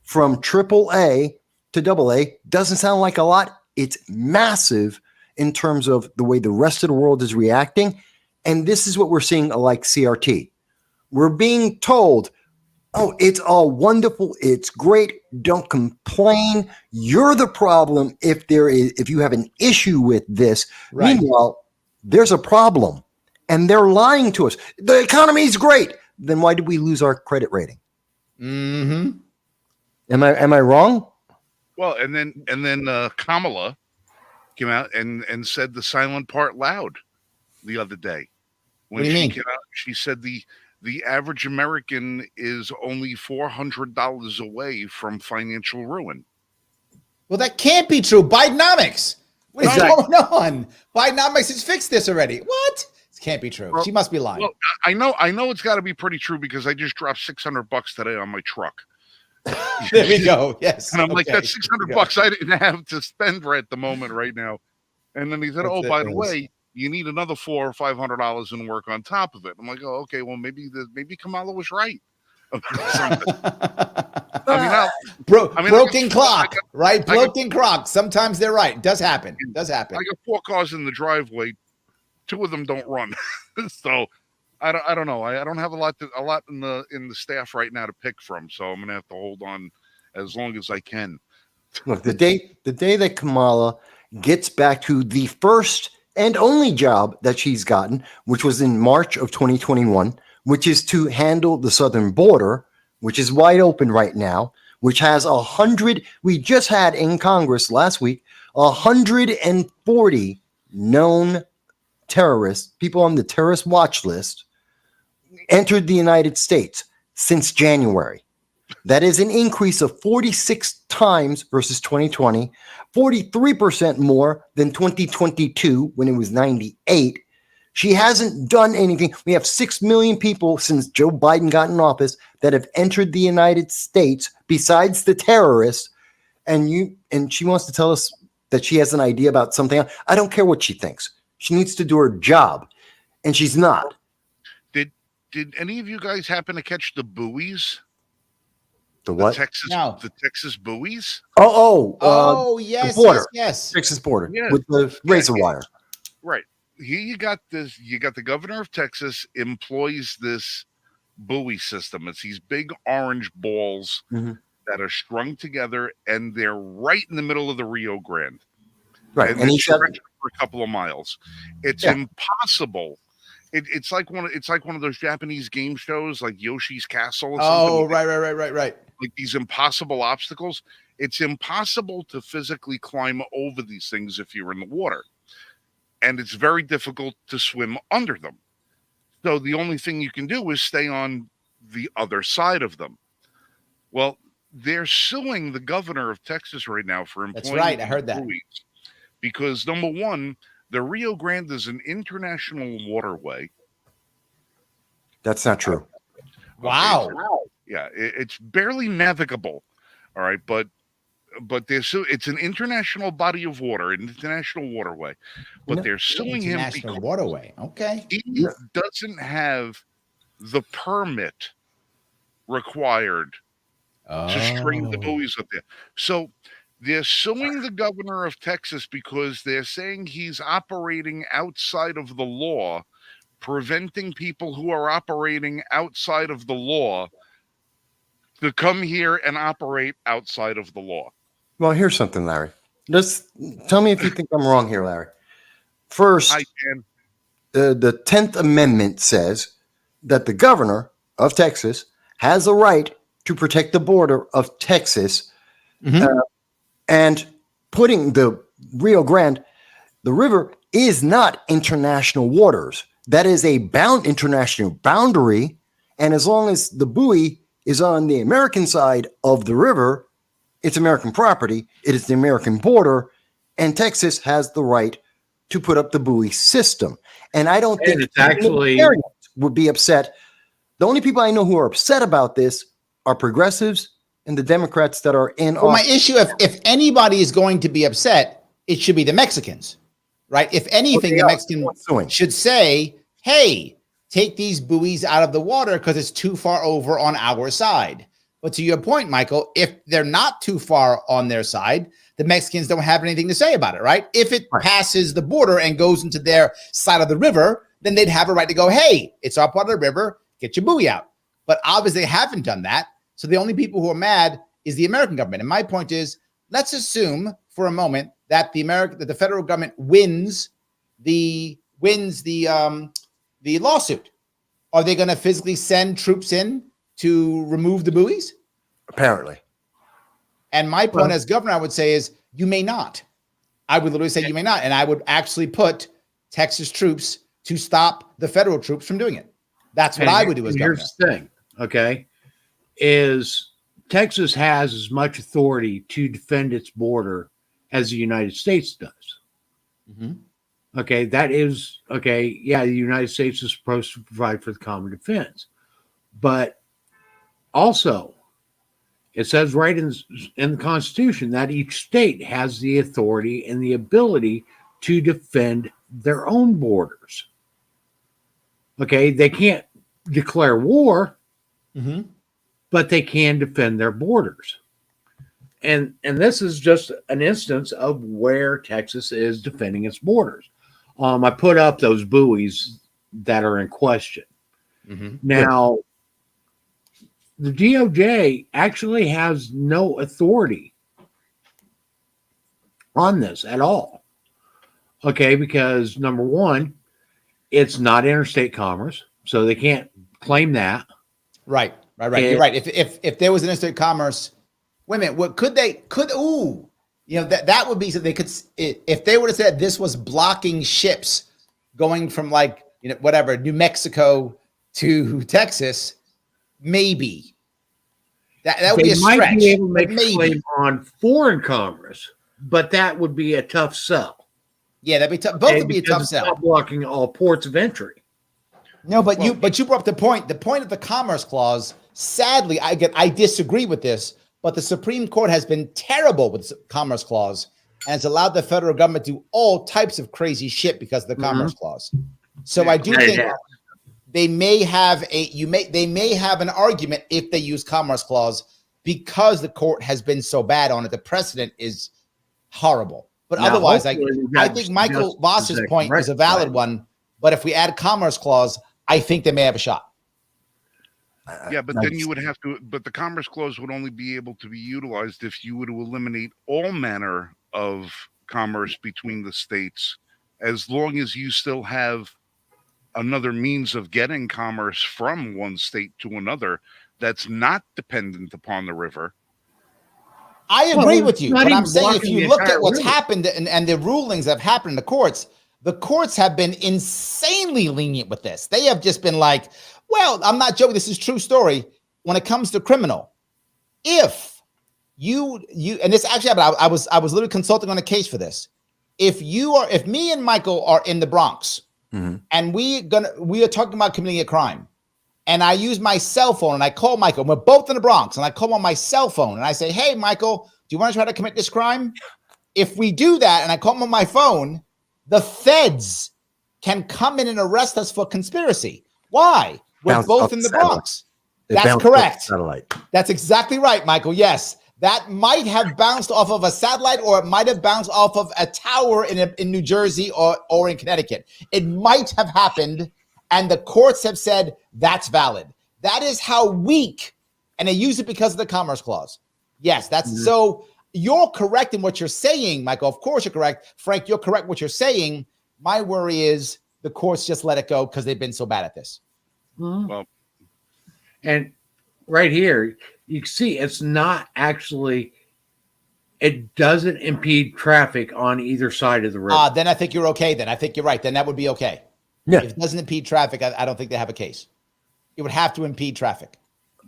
from AAA to AA. Doesn't sound like a lot. It's massive in terms of the way the rest of the world is reacting. And this is what we're seeing like CRT. We're being told, oh, it's all wonderful. It's great. Don't complain. You're the problem if you have an issue with this. Right. Meanwhile, there's a problem and they're lying to us. The economy is great. Then why did we lose our credit rating? Mm-hmm. Am I wrong? Well, and then Kamala came out and said the silent part loud the other day. When What do you she mean? came out, she said the average American is only $400 away from financial ruin. Well, that can't be true. Bidenomics. What is Exactly. going on? Bidenomics has fixed this already. What? It can't be true. She must be lying. Well, I know it's got to be pretty true because I just dropped $600 today on my truck. There we go. Yes. And I'm like, Okay. that's $600 I didn't have to spend right at the moment right now. And then he said, That's oh, it, by the yes. way, you need another $400 or $500 in work on top of it. I'm like, oh, okay, well, maybe Kamala was right. Broken clock, right? Broken clock. Sometimes they're right. It does happen. It does happen. I got 4 cars in the driveway. 2 of them don't run. So I don't know. I don't have a lot in the staff right now to pick from. So I'm gonna have to hold on as long as I can. Look, the day that Kamala gets back to the first and only job that she's gotten, which was in March of 2021, which is to handle the southern border, which is wide open right now, which has 100, we just had in Congress last week, 140 known terrorists, people on the terrorist watch list, entered the United States since January. That is an increase of 46 times versus 2020, 43% more than 2022 when it was 98. She hasn't done anything. We have 6 million people since Joe Biden got in office that have entered the United States besides the terrorists. And she wants to tell us that she has an idea about something else. I don't care what she thinks. She needs to do her job, and she's not. Did any of you guys happen to catch the buoys? The what? The Texas buoys? Oh, yes, the border. yes. Texas border Yeah. with the razor wire. Right. Here you got this. You got the governor of Texas employs this buoy system. It's these big orange balls that are strung together, and they're right in the middle of the Rio Grande. Right. And And he they're said, stretched for a couple of miles. It's impossible. It's like one of those Japanese game shows, like Yoshi's Castle. Or something. Oh, right. Like these impossible obstacles. It's impossible to physically climb over these things if you're in the water. And it's very difficult to swim under them. So the only thing you can do is stay on the other side of them. Well, they're suing the governor of Texas right now for employing. That's right. I heard that. Buoys because number one, the Rio Grande is an international waterway. that's not true. Wow. Yeah, it's barely navigable. All right, but but it's an international body of water, an international waterway, but No. they're suing him International because waterway. Okay. he No. doesn't have the permit required to string the buoys up there. So they're suing the governor of Texas because they're saying he's operating outside of the law, preventing people who are operating outside of the law to come here and operate outside of the law. Well, here's something, Larry. Just tell me if you think I'm wrong here, Larry. First, I can. the 10th Amendment says that the governor of Texas has a right to protect the border of Texas, and putting the Rio Grande, the river, is not international waters. That is a international boundary, and as long as the buoy is on the American side of the river, it's American property. It is the American border, and Texas has the right to put up the buoy system. And I don't think it's actually would be upset. The only people I know who are upset about this are progressives and the Democrats that are in Well, my office. issue, if anybody is going to be upset, it should be the Mexicans, right? If anything, the Mexican should say, hey, take these buoys out of the water because it's too far over on our side. But to your point, Michael, if they're not too far on their side, the Mexicans don't have anything to say about it, right? If it passes the border and goes into their side of the river, then they'd have a right to go, hey, it's our part of the river, get your buoy out. But obviously they haven't done that. So the only people who are mad is the American government. And my point is, let's assume for a moment that the federal government wins the lawsuit. Are they going to physically send troops in to remove the buoys? Apparently. And my point as governor, I would say, is you may not. I would literally say you may not. And I would actually put Texas troops to stop the federal troops from doing it. That's what I would do as governor. Here's the thing, okay, is Texas has as much authority to defend its border as the United States does. Okay, that is, okay, yeah, the United States is supposed to provide for the common defense. But also, it says right in the Constitution that each state has the authority and the ability to defend their own borders. Okay, they can't declare war, but they can defend their borders. And this is just an instance of where Texas is defending its borders. I put up those buoys that are in question. Now, the DOJ actually has no authority on this at all. Okay, because number one, it's not interstate commerce, so they can't claim that. Right. You're right. If there was interstate commerce, wait a minute, what that would be so they could, if they would have said this was blocking ships going from New Mexico to Texas, maybe that would be a stretch. They might be able to make a claim on foreign commerce, but that would be a tough sell. Yeah, that'd be tough. Both would be a tough sell. Not blocking all ports of entry. No, but you brought up the point. The point of the Commerce Clause. Sadly, I disagree with this, but the Supreme Court has been terrible with the Commerce Clause and has allowed the federal government to do all types of crazy shit because of the Commerce Clause. So I do think they may have an argument if they use Commerce Clause because the court has been so bad on it. The precedent is horrible. But now, otherwise, I think Michael Voss's point is a valid one. But if we add Commerce Clause, I think they may have a shot. Yeah, but then you would have to. But the Commerce Clause would only be able to be utilized if you were to eliminate all manner of commerce between the states, as long as you still have another means of getting commerce from one state to another that's not dependent upon the river. I agree with you, but I'm saying if you look at what's happened and the rulings that have happened in the courts have been insanely lenient with this. They have just been like, well, I'm not joking. This is a true story. When it comes to criminal, if you and this actually happened, I was literally consulting on a case for this. If me and Michael are in the Bronx and we are talking about committing a crime, and I use my cell phone and I call Michael, we're both in the Bronx, and I call him on my cell phone and I say, hey, Michael, Do you want to try to commit this crime? If we do that and I call them on my phone, the feds can come in and arrest us for conspiracy. Why? We're Bounce both off in the the Bronx. It That's bounced off correct. the satellite. That's exactly right, Michael. Yes. That might have bounced off of a satellite, or it might have bounced off of a tower in New Jersey or in Connecticut. It might have happened, and the courts have said that's valid. That is how weak, and they use it because of the Commerce Clause. Yes, that's so. You're correct in what you're saying, Michael. Of course you're correct. Frank, you're correct what you're saying. My worry is the courts just let it go because they've been so bad at this. Well, And right here, you can see it's not actually, it doesn't impede traffic on either side of the road. Then I think you're okay. Then I think you're right. Then that would be okay. Yeah. If it doesn't impede traffic, I don't think they have a case. It would have to impede traffic.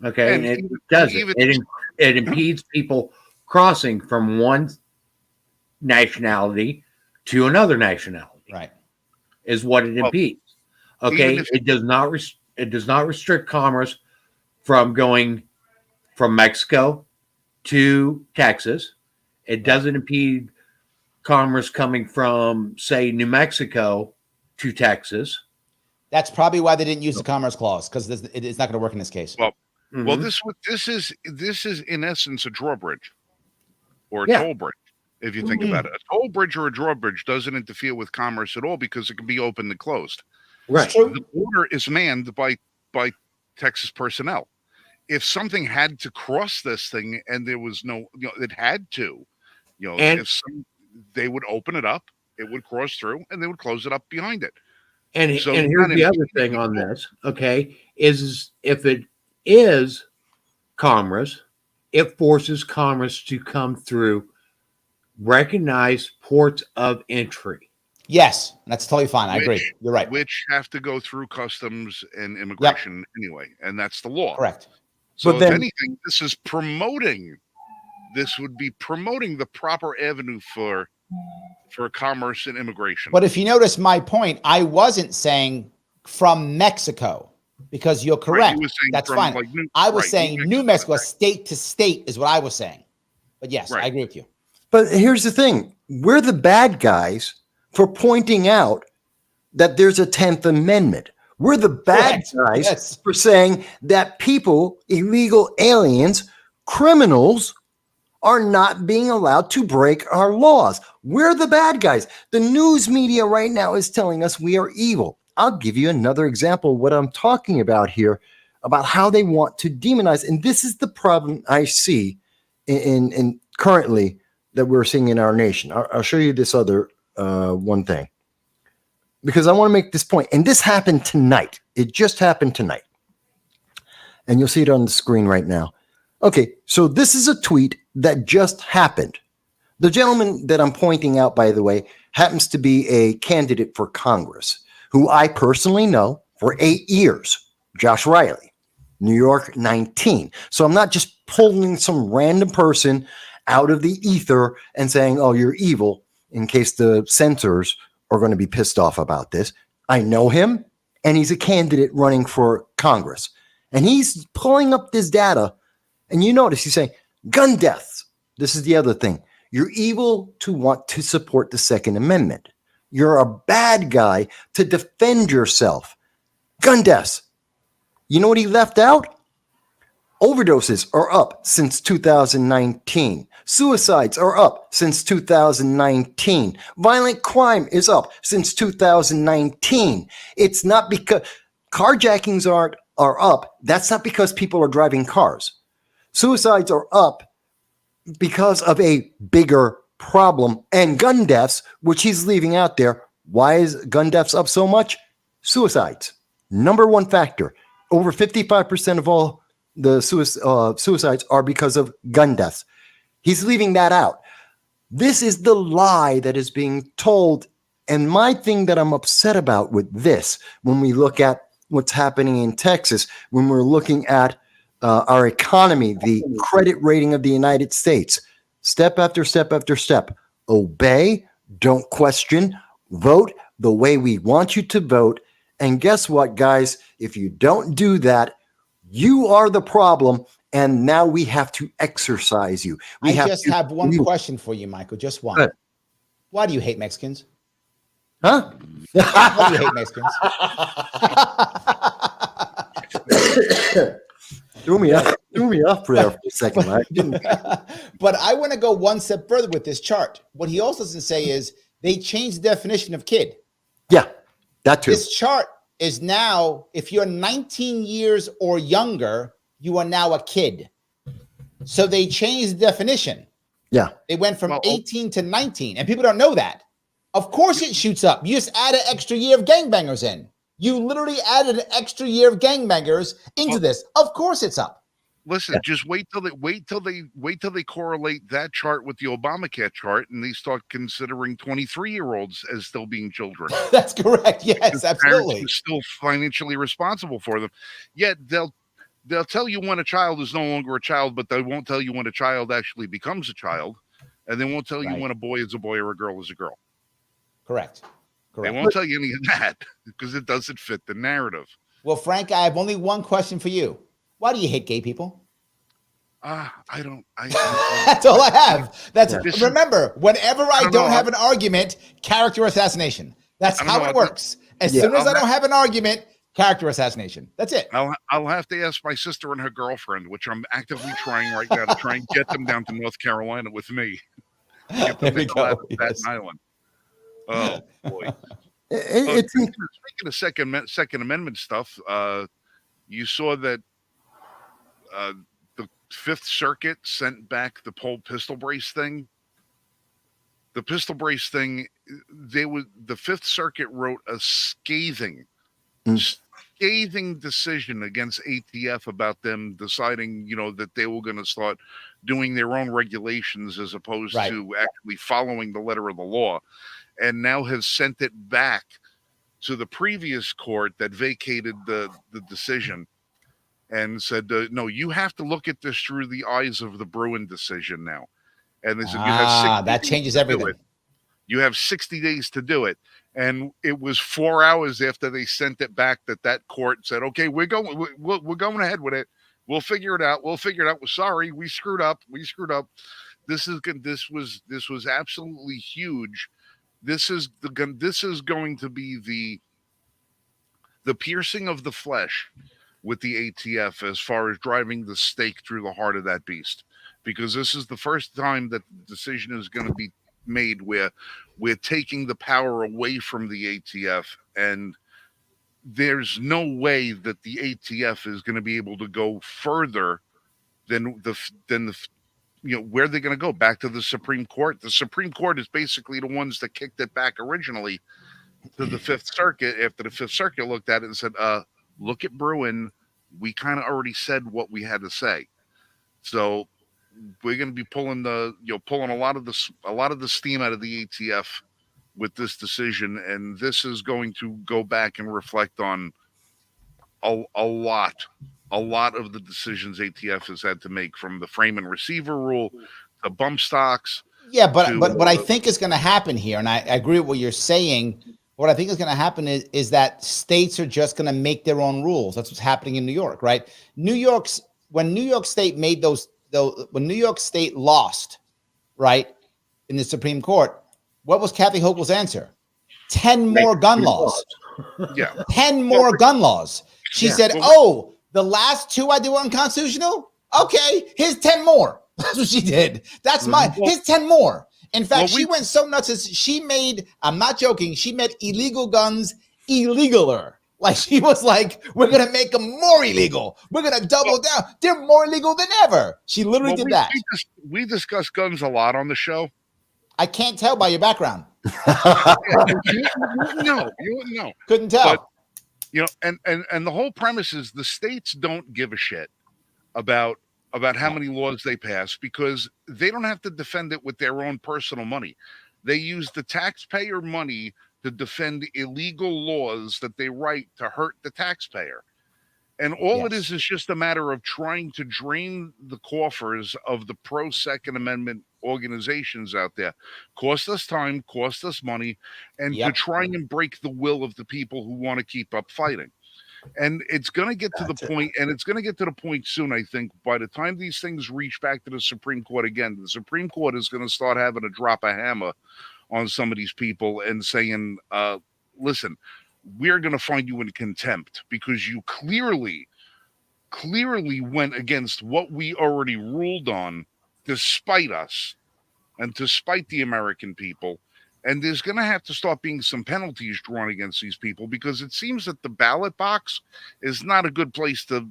Okay. And And it even- doesn't. even- It impedes people crossing from one nationality to another nationality, Right. is what it Well, impedes. Okay. even if- It does not restrict commerce from going from Mexico to Texas. It doesn't impede commerce coming from, say, New Mexico to Texas. That's probably why they didn't use the Commerce Clause, because it's not going to work in this case. Well, Well, Mhm. this is in essence a drawbridge or a Yeah. toll bridge. If you think about it, a toll bridge or a drawbridge doesn't interfere with commerce at all because it can be opened and closed. Right. The border is manned by Texas personnel. If something had to cross this thing and there was no, it had to, And- they would open it up, it would cross through, and they would close it up behind it. And So here's not the other impeding thing on people. this, okay, is if it is commerce, it forces commerce to come through recognized ports of entry. Yes, that's totally fine. I agree. Which- You're right. Which have to go through customs and immigration anyway, and that's the law. Correct. So But if then- anything, this would be promoting the proper avenue for commerce and immigration. But if you notice my point, I wasn't saying from Mexico, because you're Right, correct. you were saying That's from, fine. like, I was right, saying New Mexico, right. state to state is what I was saying. But yes, Right. I agree with you. But here's the thing. We're the bad guys for pointing out that there's a 10th Amendment. We're the bad Correct. guys Yes. for saying that people, illegal aliens, criminals, are not being allowed to break our laws. We're the bad guys. The news media right now is telling us we are evil. I'll give you another example of what I'm talking about here, about how they want to demonize. And this is the problem I see in currently that we're seeing in our nation. I'll show you this other one thing, because I want to make this point. And this happened tonight. It just happened tonight. And you'll see it on the screen right now. Okay, so this is a tweet that just happened. The gentleman that I'm pointing out, by the way, happens to be a candidate for Congress who I personally know for 8 years, Josh Riley, New York 19. So I'm not just pulling some random person out of the ether and saying, oh, you're evil, in case the censors are going to be pissed off about this. I know him, and he's a candidate running for Congress. And he's pulling up this data, and you notice he's saying, gun deaths. This is the other thing. You're evil to want to support the Second Amendment. You're a bad guy to defend yourself. Gun deaths. You know what he left out? Overdoses are up since 2019. Suicides are up since 2019. Violent crime is up since 2019. It's not because carjackings are up. That's not because people are driving cars. Suicides are up because of a bigger problem, and gun deaths, which he's leaving out there. Why is gun deaths up so much? Suicides. Number one factor. Over 55% of all the suicides are because of gun deaths. He's leaving that out. This is the lie that is being told. And my thing that I'm upset about with this, when we look at what's happening in Texas, when we're looking at our economy, the credit rating of the United States, step after step after step, obey, don't question, vote the way we want you to vote. And guess what, guys? If you don't do that, you are the problem, and now we have to exercise you. We I just have one you. question for you, Michael. Just one. Good. Why do you hate Mexicans? Huh? Why do you hate Mexicans? Threw me off there for a second. I didn't- But I want to go one step further with this chart. What he also doesn't say is they changed the definition of kid. yeah, that too. This chart is now, if you're 19 years or younger, you are now a kid. So they changed the definition. Yeah. They went from 18 to 19, and people don't know that. Of course it shoots up. You just add an extra year of gangbangers in. You literally added an extra year of gangbangers into this. Of course it's up. Listen, just wait till they correlate that chart with the Obamacare chart, and they start considering 23-year-olds as still being children. That's correct. Yes, absolutely. Parents are still financially responsible for them. Yet they'll tell you when a child is no longer a child, but they won't tell you when a child actually becomes a child, and they won't tell you when a boy is a boy or a girl is a girl. Correct. They won't tell you any of that because it doesn't fit the narrative. Well, Frank, I have only one question for you. Why do you hate gay people? I don't. That's all I have. Yeah. Remember, whenever I don't have an argument, character assassination. That's how it works. As soon as I don't have an argument, character assassination. That's it. I'll have to ask my sister and her girlfriend, which I'm actively trying right now to try and get them down to North Carolina with me. Get them There we go. Staten Island. Oh boy. Speaking of Second Amendment stuff, you saw that the Fifth Circuit sent back the whole pistol brace thing. The pistol brace thing, the Fifth Circuit wrote a scathing decision against ATF about them deciding, that they were going to start doing their own regulations as opposed to actually following the letter of the law, and now has sent it back to the previous court that vacated the decision and said, no, you have to look at this through the eyes of the Bruin decision now. And they said, you have 60 that changes everything. You have 60 days to do it. And it was 4 hours after they sent it back that court said, okay, we're going ahead with it. We'll figure it out. Sorry, we screwed up. This was absolutely huge. This is going to be the piercing of the flesh with the ATF as far as driving the stake through the heart of that beast, because this is the first time that the decision is going to be made where we're taking the power away from the ATF, and there's no way that the ATF is going to be able to go further than where they're going to go back to the Supreme Court. The Supreme Court is basically the ones that kicked it back originally to the Fifth Circuit after the Fifth Circuit looked at it and said, look at Bruin. We kind of already said what we had to say. So we're going to be pulling a lot of the steam out of the ATF with this decision. And this is going to go back and reflect on a lot of the decisions ATF has had to make, from the frame and receiver rule to bump stocks. Yeah, but what I think is going to happen here, and I agree with what you're saying, what I think is going to happen is that states are just going to make their own rules. That's what's happening in New York, right? When New York State made when New York State lost, right, in the Supreme Court, what was Kathy Hochul's answer? 10 more gun laws. Yeah. 10 more gun laws. She said, the last 2 I did were unconstitutional? Okay, here's 10 more. That's what she did. Here's 10 more. In fact, she went so nuts as she made, I'm not joking, she made illegal guns illegaler. Like, she was like, we're going to make them more illegal. We're going to double down. They're more illegal than ever. She literally did that. We discuss guns a lot on the show. I can't tell by your background. You wouldn't know. Couldn't tell. But, and the whole premise is the states don't give a shit about how many laws they pass, because they don't have to defend it with their own personal money. They use the taxpayer money to defend illegal laws that they write to hurt the taxpayer. And all it is just a matter of trying to drain the coffers of the pro-Second Amendment organizations out there. Cost us time, cost us money, and to try and break the will of the people who want to keep up fighting. And it's going to get to the That's it. point, and it's going to get to the point soon, I think, by the time these things reach back to the Supreme Court again, the Supreme Court is going to start having to drop a hammer on some of these people and saying, listen, we're going to find you in contempt because you clearly went against what we already ruled on, despite us and despite the American people. And there's going to have to start being some penalties drawn against these people because it seems that the ballot box is not a good place to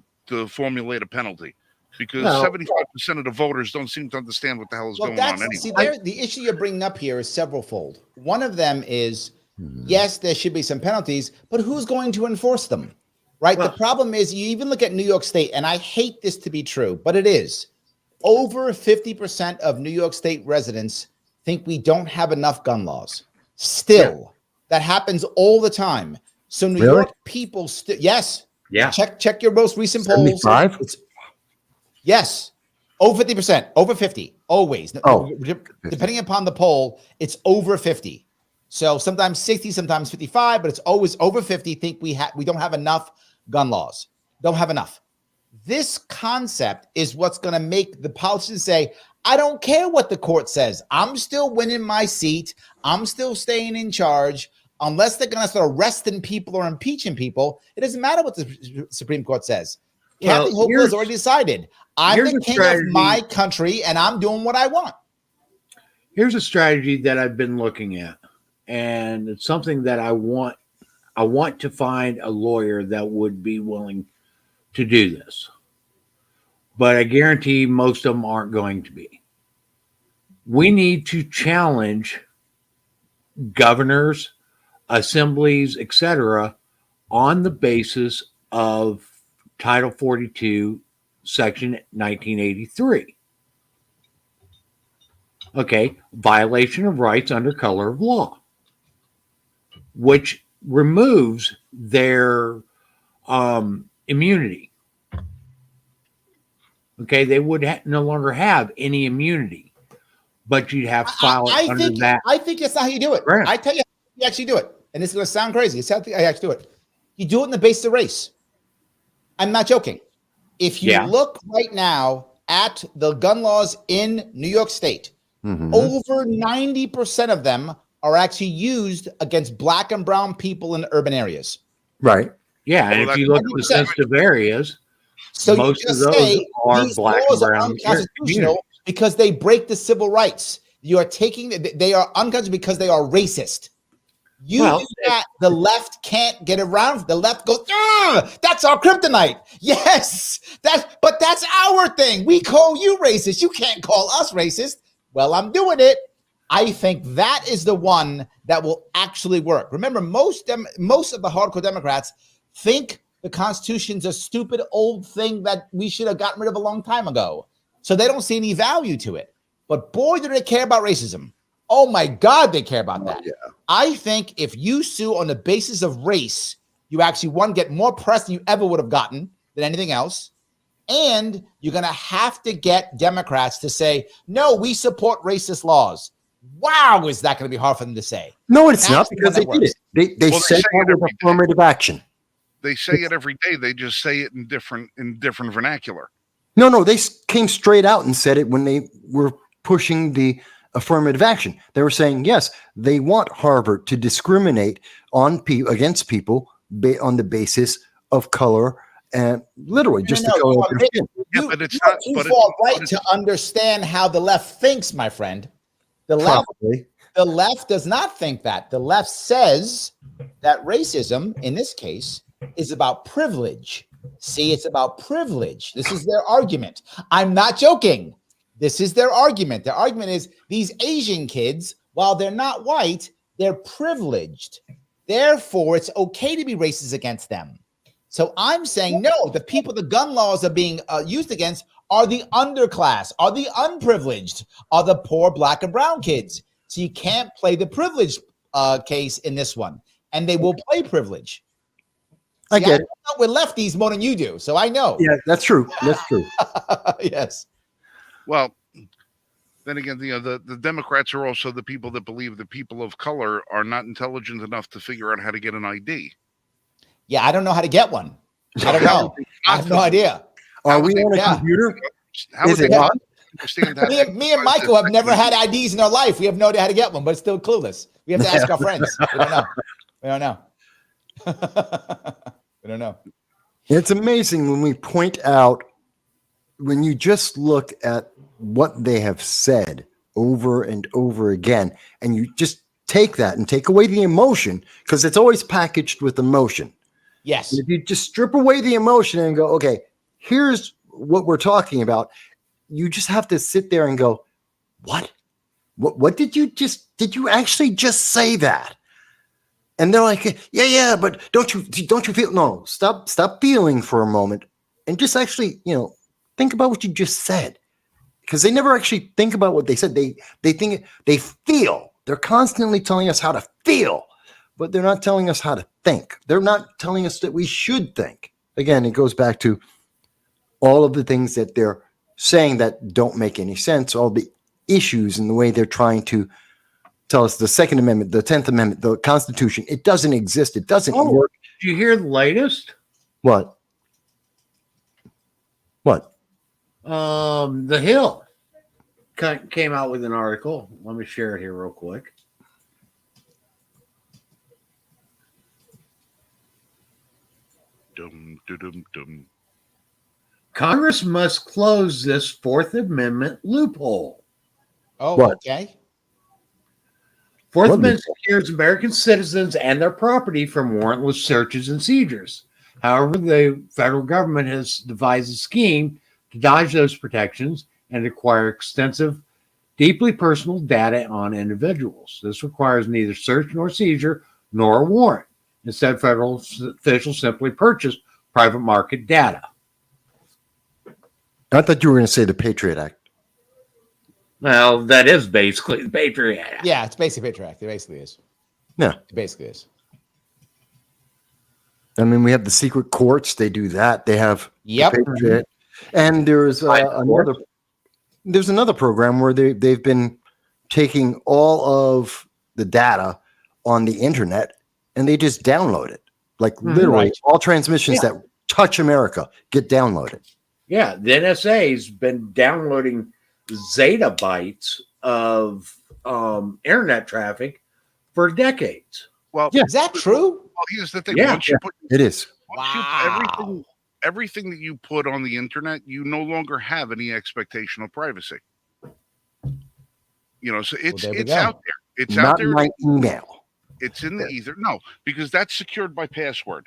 formulate a penalty because No. 75% of the voters don't seem to understand what the hell is Well, going on that's anyway. see there. The issue you're bringing up here is severalfold. One of them is yes, there should be some penalties, but who's going to enforce them? Right. Well- The problem is you even look at New York State, and I hate this to be true, but it is. Over 50% of New York State residents think we don't have enough gun laws. Still, that happens all the time. So New Really? York people still, yes. Yeah. Check your most recent polls. 75? Yes, over 50%, over 50, always. Oh. Depending upon the poll, it's over 50. So sometimes 60, sometimes 55, but it's always over 50. Think we don't have enough gun laws. Don't have enough. This concept is what's going to make the politicians say, I don't care what the court says. I'm still winning my seat. I'm still staying in charge. Unless they're going to start arresting people or impeaching people, it doesn't matter what the Supreme Court says. Well, Kathy Hochul has already decided. I'm here's the a king strategy. of my country, and I'm doing what I want. Here's a strategy that I've been looking at, and it's something that I want to find a lawyer that would be willing to do this. But I guarantee most of them aren't going to be. We need to challenge governors, assemblies, etc., on the basis of Title 42, Section 1983. Okay, violation of rights under color of law, which removes their immunity. Okay, they would no longer have any immunity, but you'd have to file it under that. I think that's not how you do it. Right. I tell you how you actually do it. And this is going to sound crazy. It's how I actually do it. You do it on the basis of race. I'm not joking. If you look right now at the gun laws in New York State, over 90% of them are actually used against black and brown people in urban areas. Right. Yeah, and if you look at the 90%. sensitive areas, So most you of just those say are these black and laws are brown unconstitutional because they break the civil rights. You are taking they are unconstitutional because they are racist. You do that, the left can't get around. The left goes, that's our kryptonite. Yes, but that's our thing. We call you racist. You can't call us racist. Well, I'm doing it. I think that is the one that will actually work. Remember, most of the hardcore Democrats think the Constitution's a stupid old thing that we should have gotten rid of a long time ago. So they don't see any value to it. But boy, do they care about racism. Oh my God, they care about that. Yeah. I think if you sue on the basis of race, you actually, one, get more press than you ever would have gotten than anything else. And you're going to have to get Democrats to say, no, we support racist laws. Wow, is that going to be hard for them to say? No, it's That's not the because one they that did it. They Well, said say that it with every day. affirmative action. They say it every day. They just say it in different vernacular. No, they came straight out and said it when they were pushing the affirmative action. They were saying, yes, they want Harvard to discriminate on against people on the basis of color and literally just the color of their skin. Yeah, but it's you're not. too But far right it's, to understand how the left thinks, my friend. The left does not think that. The left says that racism, in this case, is about privilege. See, it's about privilege. This is their argument. I'm not joking. This is their argument. Their argument is these Asian kids, while they're not white, they're privileged. Therefore, it's okay to be racist against them. So I'm saying, no, the people the gun laws are being used against are the underclass, are the unprivileged, are the poor black and brown kids. So you can't play the privilege case in this one. And they will play privilege. I get it. I with lefties more than you do, so I know. Yeah, that's true. That's true. Yes. well, then again, the Democrats are also the people that believe the people of color are not intelligent enough to figure out how to get an ID. Yeah, I don't know how to get one. I don't know. I have no idea. Are would we they- on a yeah. computer? How would Is they it not on? understand how Me and Michael have never had IDs in our life. We have no idea how to get one, but it's still clueless. We have to ask our friends. We don't know. We don't know. We don't know. It's amazing when we point out, when you just look at what they have said over and over again, and you just take that and take away the emotion, because it's always packaged with emotion. Yes. If you just strip away the emotion and go, okay, here's what we're talking about, you just have to sit there and go, what? What did you actually just say that? And they're like, yeah, but don't you feel? No, stop feeling for a moment and just actually, think about what you just said, because they never actually think about what they said. They think they feel. They're constantly telling us how to feel, but they're not telling us how to think. They're not telling us that we should think. Again, it goes back to all of the things that they're saying that don't make any sense, all the issues and the way they're trying to tell us the Second Amendment, the 10th Amendment, the Constitution. It doesn't exist. It doesn't work. Did you hear the latest? What? The Hill came out with an article. Let me share it here real quick. Dum, dum, dum, dum. Congress must close this Fourth Amendment loophole. Oh, What? okay. Fourth What Amendment secures American citizens and their property from warrantless searches and seizures. However, the federal government has devised a scheme to dodge those protections and acquire extensive, deeply personal data on individuals. This requires neither search nor seizure nor a warrant. Instead, federal officials simply purchase private market data. I thought you were going to say the Patriot Act. Well, that is basically the Patriot Act. Yeah, it's basically Patriot Act. It basically is. Yeah. It basically is. I mean, we have the secret courts. They do that. They have Yep. the Patriot. And there's another program where they've been taking all of the data on the internet and they just download it. Like literally Right. all transmissions that touch America get downloaded. Yeah, the NSA's been downloading zettabytes of internet traffic for decades. Well, Yeah. Is that true? well, here's the thing. Yeah. Once you put It is. Wow. everything that you put on the internet, you no longer have any expectation of privacy. So it's there we it's go. out there. It's Not out there. my email. It's in the ether. No, because that's secured by password.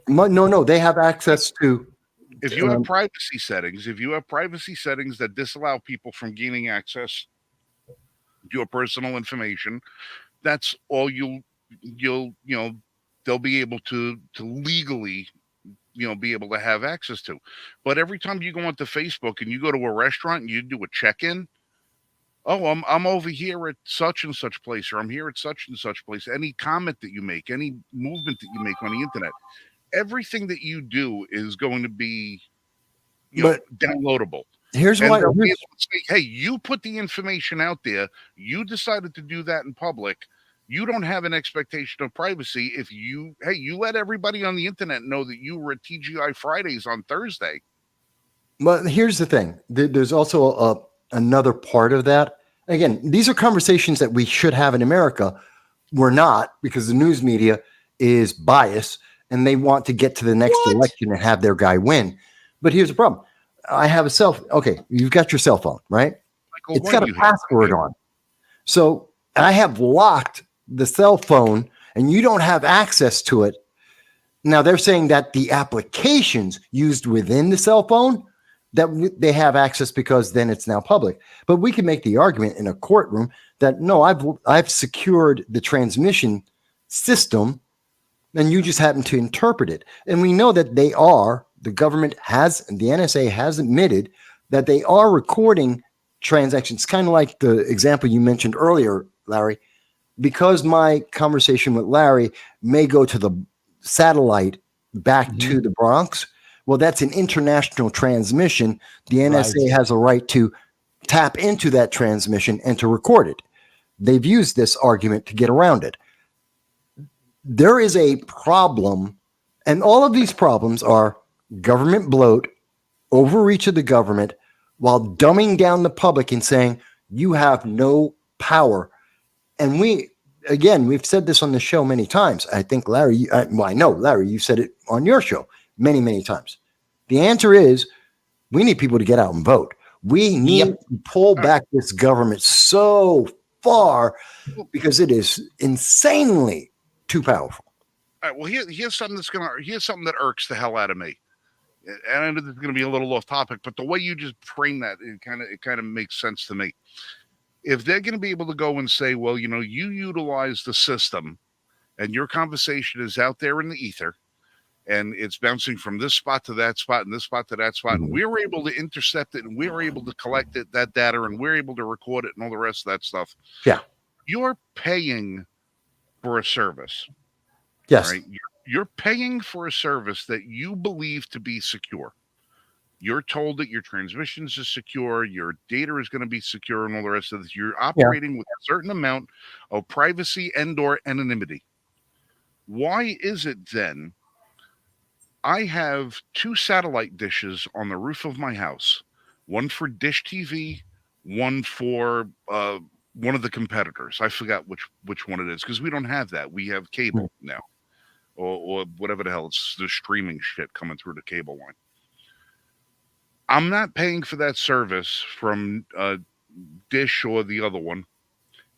No, they have access to. If you have privacy settings, that disallow people from gaining access to your personal information, that's all they'll be able to legally be able to have access to. But every time you go onto Facebook and you go to a restaurant and you do a check-in, oh, I'm over here at such and such place, or I'm here at such and such place. Any comment that you make, any movement that you make on the internet, everything that you do is going to be downloadable. Here's And why. they'll be able to say, hey, you put the information out there, you decided to do that in public. You don't have an expectation of privacy if you let everybody on the internet know that you were at TGI Fridays on Thursday. But here's the thing. There's also another part of that. Again, these are conversations that we should have in America. We're not, because the news media is biased and they want to get to the next election and have their guy win. But here's the problem. I have a cell phone. Okay, you've got your cell phone, right? Michael, It's what got do a you have? password on. So I have locked the cell phone and you don't have access to it. Now they're saying that the applications used within the cell phone, that they have access because then it's now public. But we can make the argument in a courtroom that no, I've secured the transmission system and you just happen to interpret it. And we know that the government has, the NSA has admitted that they are recording transactions, kind of like the example you mentioned earlier, Larry. Because my conversation with Larry may go to the satellite back to the Bronx, well, that's an international transmission. The NSA has a right to tap into that transmission and to record it. They've used this argument to get around it. There is a problem And all of these problems are government bloat, overreach of the government, while dumbing down the public and saying you have no power. And we've said this on the show many times. I think Larry, I know Larry, you said it on your show many, many times. The answer is we need people to get out and vote. We need to pull back this government so far because it is insanely too powerful. All right, well, here's something that irks the hell out of me. And I know this is going to be a little off topic, but the way you just frame that, it kind of makes sense to me. If they're going to be able to go and say, well, you utilize the system and your conversation is out there in the ether and it's bouncing from this spot to that spot and this spot to that spot, and we're able to intercept it and we're able to collect that data, and we're able to record it and all the rest of that stuff. Yeah. You're paying for a service. Yes. Right? You're paying for a service that you believe to be secure. You're told that your transmissions is secure, your data is going to be secure, and all the rest of this. You're operating with a certain amount of privacy and/or anonymity. Why is it then I have 2 satellite dishes on the roof of my house, one for Dish TV, one for one of the competitors? I forgot which one it is because we don't have that. We have cable now, or whatever the hell. It's the streaming shit coming through the cable line. I'm not paying for that service from Dish or the other one.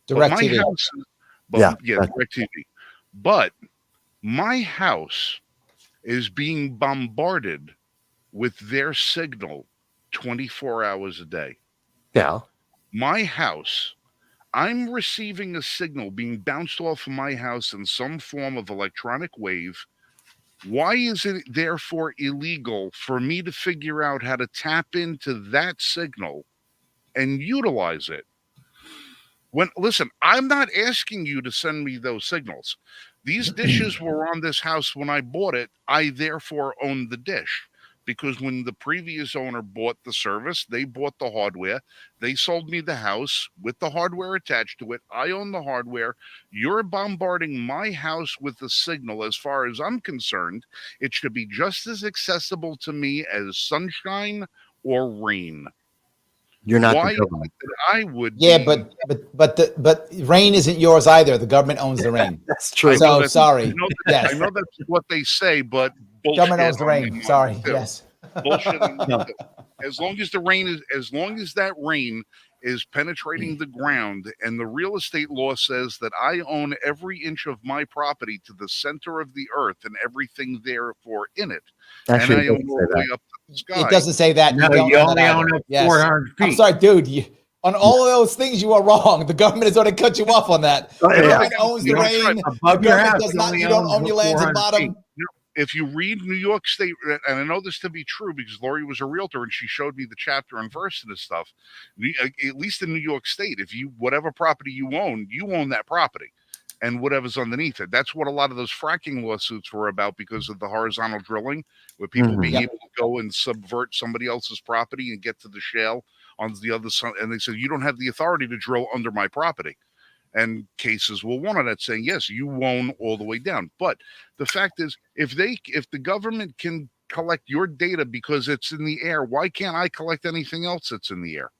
DirecTV. DirecTV. But my house is being bombarded with their signal 24 hours a day. Yeah. My house, I'm receiving a signal being bounced off of my house in some form of electronic wave. Why is it therefore illegal for me to figure out how to tap into that signal and utilize it? Listen, I'm not asking you to send me those signals. These dishes were on this house when I bought it. I therefore own the dish because when the previous owner bought the service, they bought the hardware. They sold me the house with the hardware attached to it. I own the hardware. You're bombarding my house with the signal. As far as I'm concerned, it should be just as accessible to me as sunshine or rain. You're not Why the government. I would but rain isn't yours either. The government owns the rain. That's true. So sorry. I know that's what they say, but bullshit. Government owns the rain. Sorry. Yes. Bullshit. As long as that rain is penetrating the ground, and the real estate law says that I own every inch of my property to the center of the earth and everything therefore in it. Actually, and I own all the way up to the sky. It doesn't say that. No, you only own up 400 feet. I'm sorry, dude. On all of those things, you are wrong. The government is going to cut you off on that. The government owns the rain. The government does not. You don't own your lands and bottom. If you read New York State, and I know this to be true because Lori was a realtor and she showed me the chapter and verse and this stuff. At least in New York State, whatever property you own that property, and whatever's underneath it. That's what a lot of those fracking lawsuits were about because of the horizontal drilling, where people being able to go and subvert somebody else's property and get to the shale on the other side. And they said, you don't have the authority to drill under my property. And cases were one of that saying, yes, you own all the way down. But the fact is, if the government can collect your data because it's in the air, why can't I collect anything else that's in the air?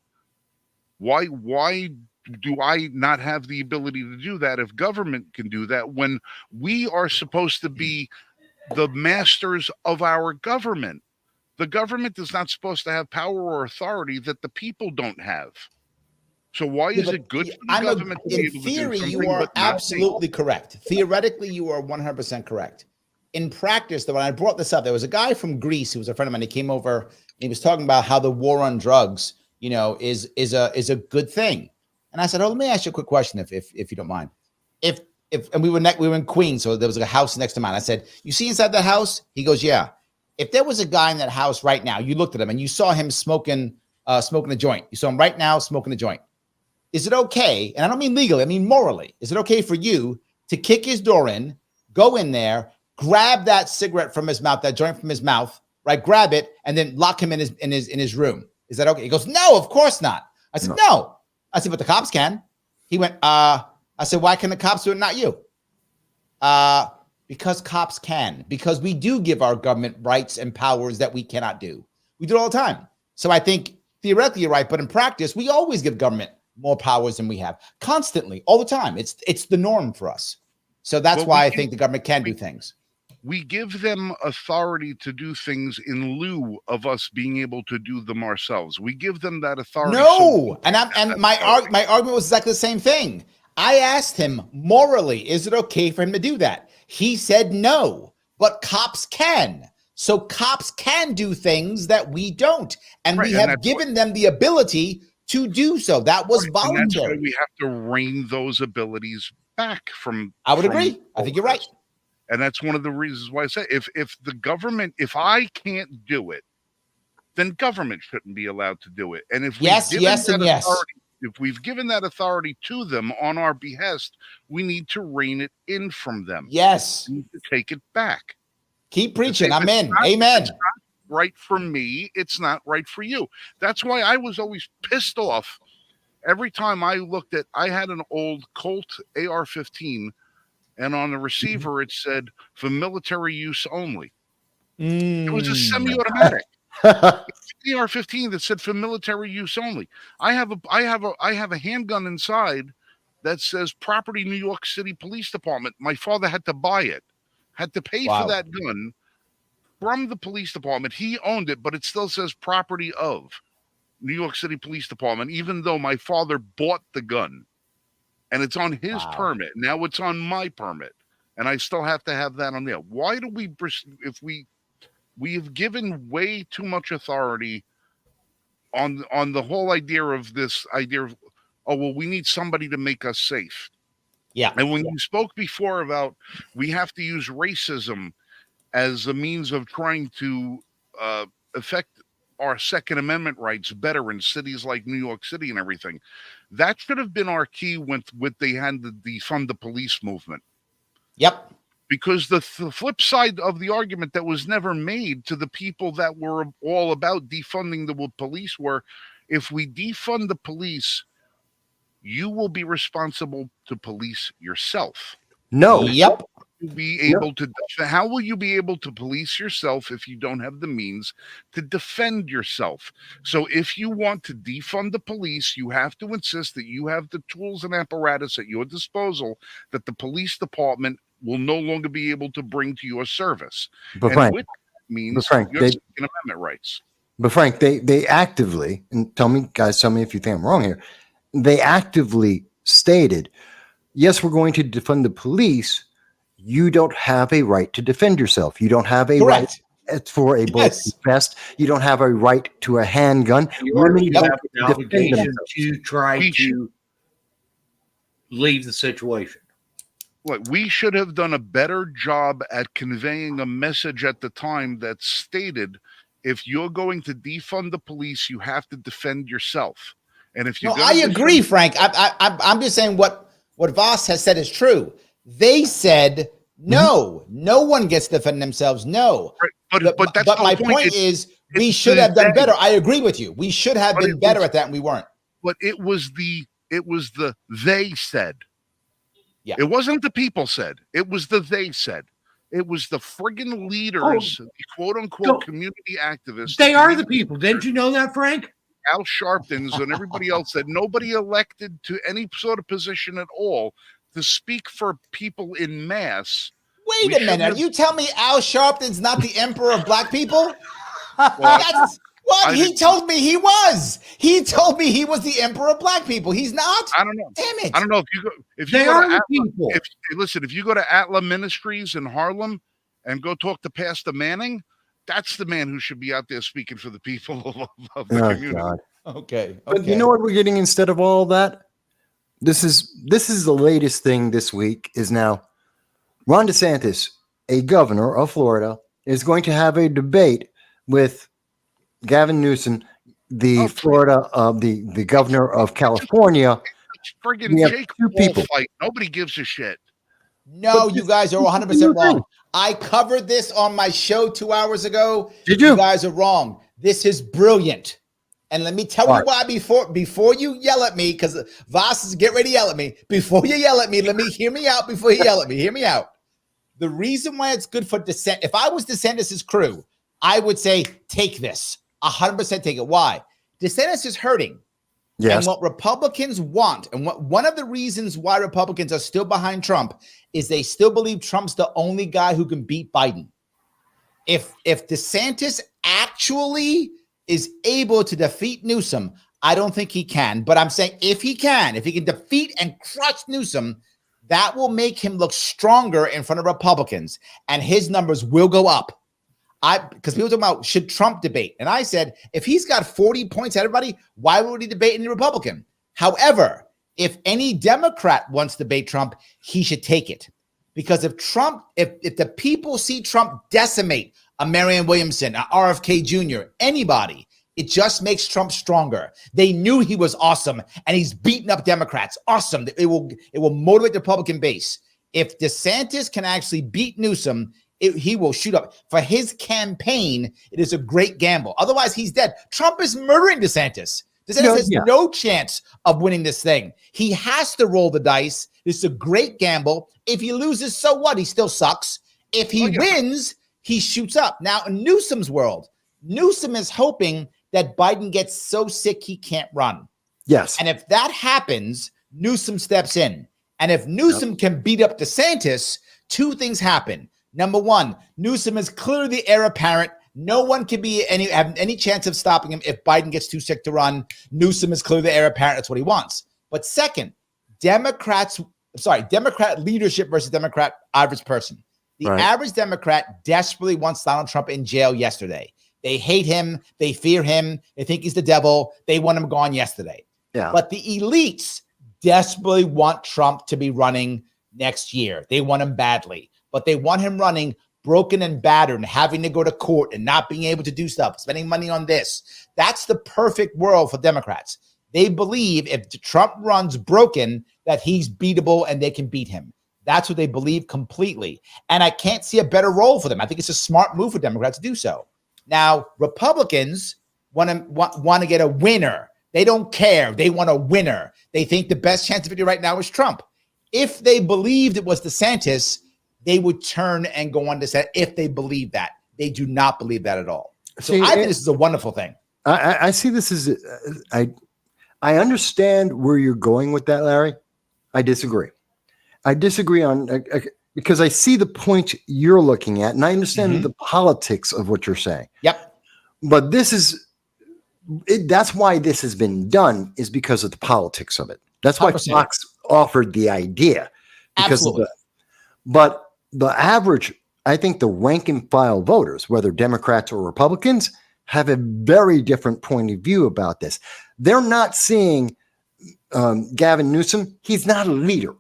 Why do I not have the ability to do that if government can do that when we are supposed to be the masters of our government? The government is not supposed to have power or authority that the people don't have. So why is it good for the government to be able to do theory, something, you are but not absolutely correct. Theoretically, you are 100% correct. In practice, though, when I brought this up, there was a guy from Greece who was a friend of mine. He came over and he was talking about how the war on drugs, is a good thing. And I said, "Oh, let me ask you a quick question, if you don't mind. And we were in Queens, so there was a house next to mine. I said, you see inside that house?" He goes, "Yeah." If there was a guy in that house right now, you looked at him and you saw him smoking a joint. You saw him right now smoking a joint. Is it okay? And I don't mean legally, I mean morally. Is it okay for you to kick his door in, go in there, grab that cigarette from his mouth, that joint from his mouth, right? Grab it, and then lock him in his room? Is that okay? He goes, "No, of course not." I said, "No." I said, "But the cops can." He went, I said, "Why can the cops do it, not you?" Because cops can, because we do give our government rights and powers that we cannot do. We do it all the time. So I think theoretically you're right, but in practice, we always give government more powers than we have constantly, all the time. It's the norm for us. So that's why I think the government can do things. We give them authority to do things in lieu of us being able to do them ourselves. We give them that authority. No, and my argument was exactly the same thing. I asked him morally, is it okay for him to do that? He said no, but cops can. So cops can do things that we don't, and we have given them the ability to do so. That was voluntary. And that's why we have to rein those abilities back from. I would agree. I think you're right. And that's one of the reasons why I say if the government, if I can't do it, then government shouldn't be allowed to do it. And if if we've given that authority to them on our behest, we need to rein it in from them. Yes. We need to take it back. Keep preaching. I'm in. Amen. It's not right for me. It's not right for you. That's why I was always pissed off every time I looked at, I had an old Colt AR-15, and on the receiver it said for military use only. It was a semi-automatic. AR-15 that said for military use only. I have a handgun inside that says property New York City Police Department. My father had to buy it, had to pay for that gun from the police department. He owned it, but it still says property of New York City Police Department, even though my father bought the gun. And it's on his permit. Now it's on my permit. And I still have to have that on there. Why do we, if we have given way too much authority on the whole idea of this idea of, oh, well, we need somebody to make us safe. Yeah. And when you spoke before about we have to use racism as a means of trying to affect our Second Amendment rights better in cities like New York City and everything. That should have been our key when they had the defund the police movement. Yep. Because the flip side of the argument that was never made to the people that were all about defunding the police were, if we defund the police, you will be responsible to police yourself. No. Yep. How will you be able to police yourself if you don't have the means to defend yourself? So if you want to defund the police, you have to insist that you have the tools and apparatus at your disposal that the police department will no longer be able to bring to your service. But Frank, your Second Amendment rights. But Frank, they actively, and tell me if you think I'm wrong here, they actively stated, yes, we're going to defund the police. You don't have a right to defend yourself. You don't have a right for a bulletproof vest. You don't have a right to a handgun. You already have an obligation to try to leave the situation. Look, we should have done a better job at conveying a message at the time that stated, if you're going to defund the police, you have to defend yourself. And if you, I agree, Frank. I'm just saying what Voss has said is true. They said no, no one gets to defend themselves. No, right. But my point is we should have done better. I agree with you. We should have been better at that, and we weren't. But it was the they said. Yeah, it wasn't the people said. It was the they said. It was the friggin' leaders, the quote unquote community activists. They are the people. Didn't you know that, Frank? Al Sharptons and everybody else that nobody elected to any sort of position at all to speak for people in mass. Wait a minute. Are you telling me Al Sharpton's not the emperor of black people? He told me he was. He told me he was the emperor of black people. He's not. I don't know. Damn it. I don't know if you go to people. If you go to Atla Ministries in Harlem and go talk to Pastor Manning, that's the man who should be out there speaking for the people of the community. God. Okay. But you know what we're getting instead of all that? This is the latest thing this week is now Ron DeSantis, a governor of Florida, is going to have a debate with Gavin Newsom, the the governor of California. Friggin' Jake Paul fight. Nobody gives a shit. No, you guys are 100% wrong. I covered this on my show 2 hours ago. Did you? You guys are wrong. This is brilliant. And let me tell you why before you yell at me, because Voss is get ready to yell at me. Before you yell at me, let me hear me out before you yell at me. Hear me out. The reason why it's good for DeSantis, if I was DeSantis' crew, I would say, take this. 100% take it. Why? DeSantis is hurting. Yes. And what Republicans want, and what one of the reasons why Republicans are still behind Trump is they still believe Trump's the only guy who can beat Biden. If DeSantis actually is able to defeat Newsom, I don't think he can, but I'm saying if he can defeat and crush Newsom, that will make him look stronger in front of Republicans, and his numbers will go up. Because people talk about should Trump debate, and I said if he's got 40 points at everybody, why would he debate any Republican? However, if any Democrat wants to debate Trump, he should take it, because if the people see Trump decimate a Marianne Williamson, a RFK Jr., anybody, it just makes Trump stronger. They knew he was awesome, and he's beating up Democrats. Awesome. It will motivate the Republican base. If DeSantis can actually beat Newsom, he will shoot up. For his campaign, it is a great gamble. Otherwise, he's dead. Trump is murdering DeSantis. DeSantis has no chance of winning this thing. He has to roll the dice. This is a great gamble. If he loses, so what? He still sucks. If he wins, he shoots up. Now, in Newsom's world, Newsom is hoping that Biden gets so sick he can't run. Yes. And if that happens, Newsom steps in. And if Newsom can beat up DeSantis, two things happen. Number one, Newsom is clearly the heir apparent. No one can have any chance of stopping him if Biden gets too sick to run. Newsom is clearly the heir apparent. That's what he wants. But second, Democrat leadership versus Democrat average person. The average Democrat desperately wants Donald Trump in jail yesterday. They hate him. They fear him. They think he's the devil. They want him gone yesterday. Yeah. But the elites desperately want Trump to be running next year. They want him badly. But they want him running broken and battered and having to go to court and not being able to do stuff, spending money on this. That's the perfect world for Democrats. They believe if Trump runs broken, that he's beatable and they can beat him. That's what they believe completely. And I can't see a better role for them. I think it's a smart move for Democrats to do so. Now, Republicans want to get a winner. They don't care. They want a winner. They think the best chance of victory right now is Trump. If they believed it was DeSantis, they would turn and go on to say if they believe that. They do not believe that at all. So I think this is a wonderful thing. I see this as I understand where you're going with that, Larry. I disagree. I disagree on because I see the point you're looking at, and I understand the politics of what you're saying. Yep. But that's why this has been done, is because of the politics of it. That's why 100%. Fox offered the idea. Because Absolutely. But the average, I think the rank and file voters, whether Democrats or Republicans, have a very different point of view about this. They're not seeing Gavin Newsom. He's not a leader,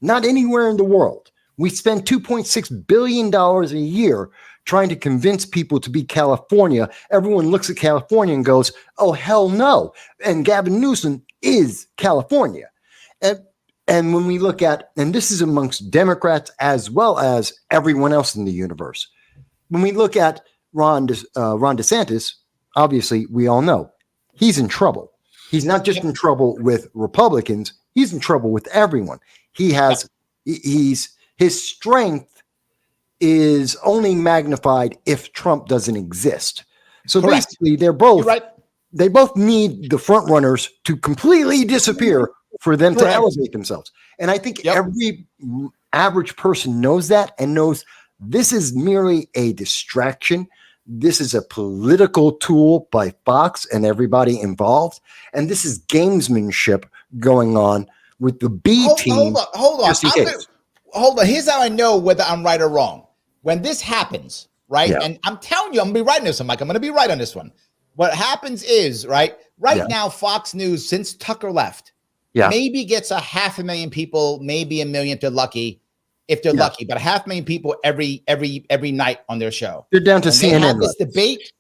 not anywhere in the world. We spend $2.6 billion a year trying to convince people to be California. Everyone looks at California and goes, oh, hell no. And Gavin Newsom is California. And when we look at, and this is amongst Democrats as well as everyone else in the universe, when we look at Ron DeSantis, obviously we all know he's in trouble. He's not just in trouble with Republicans; he's in trouble with everyone. His strength is only magnified if Trump doesn't exist. So basically, they both need the front runners to completely disappear for them to elevate themselves. And I think every average person knows that and knows this is merely a distraction. This is a political tool by Fox and everybody involved. And this is gamesmanship going on with the B team. Hold on. Here's how I know whether I'm right or wrong. When this happens, right? Yeah. And I'm telling you, I'm going to be right on this one, Mike. I'm going to be right on this one. What happens is, right now, Fox News, since Tucker left, maybe gets 500,000 people, maybe 1 million if they're lucky. But 500,000 people every night on their show. They're down to CNN. They have this debate,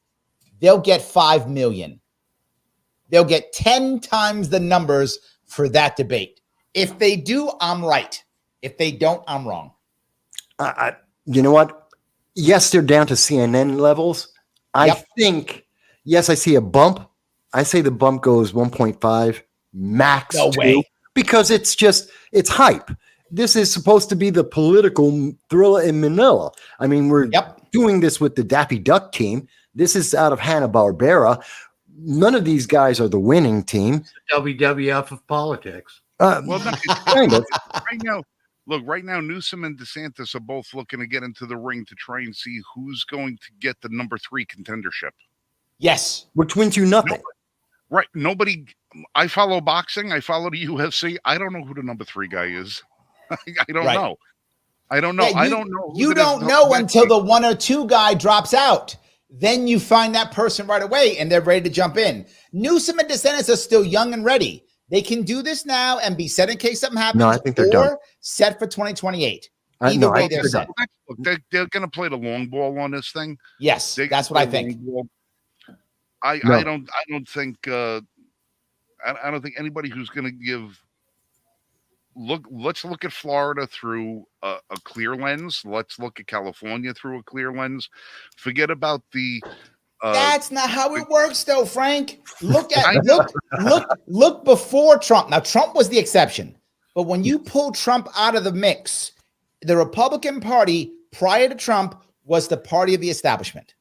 they'll get 5 million. They'll get 10 times the numbers for that debate. If they do, I'm right. If they don't, I'm wrong. You know what? Yes, they're down to CNN levels. I think, yes, I see a bump. I say the bump goes 1.5 max. No way. Because it's hype. this is supposed to be the political thriller in Manila. I mean, we're doing this with the Daffy Duck team. This is out of Hanna-Barbera. None of these guys are the winning team. WWF of politics. Well, no, kind of. Right now, Newsom and DeSantis are both looking to get into the ring to try and see who's going to get the number 3 contendership. Yes. Which wins you nothing. Nobody. I follow boxing. I follow the UFC. I don't know who the number 3 guy is. I don't know. I don't know. Yeah, I don't know. You don't know until the 1 or 2 guy drops out. Then you find that person right away and they're ready to jump in. Newsom and DeSantis are still young and ready. They can do this now and be set in case something happens. No, I think they're done. Set for 2028. Either way, they're set. They're going to play the long ball on this thing. Yes, that's what I think. I don't think anybody who's going to give. Let's look at Florida through a clear lens. Let's look at California through a clear lens. Forget about the. That's not how it works, though, Frank. Look before Trump. Now, Trump was the exception, but when you pull Trump out of the mix, the Republican Party prior to Trump was the party of the establishment,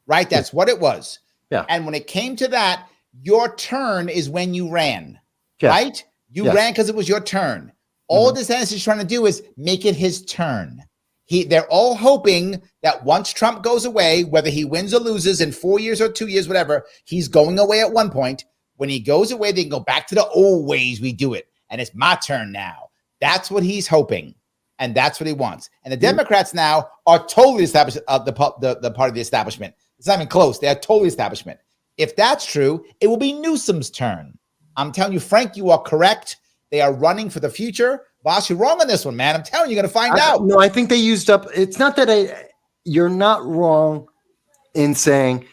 right? That's what it was. Yeah. And when it came to that, your turn is when you ran, right? You ran because it was your turn. All DeSantis is trying to do is make it his turn. They're all hoping that once Trump goes away, whether he wins or loses in 4 years or 2 years, whatever, he's going away at one point. When he goes away, they can go back to the old ways we do it. And it's my turn now. That's what he's hoping. And that's what he wants. And the Democrats now are totally established, the part of the establishment. It's not even close. They are totally establishment. If that's true, it will be Newsom's turn. I'm telling you, Frank, you are correct. They are running for the future. Boss, you're wrong on this one, man. I'm telling you, you're going to find out. No, I think they used up. It's not that you're not wrong in saying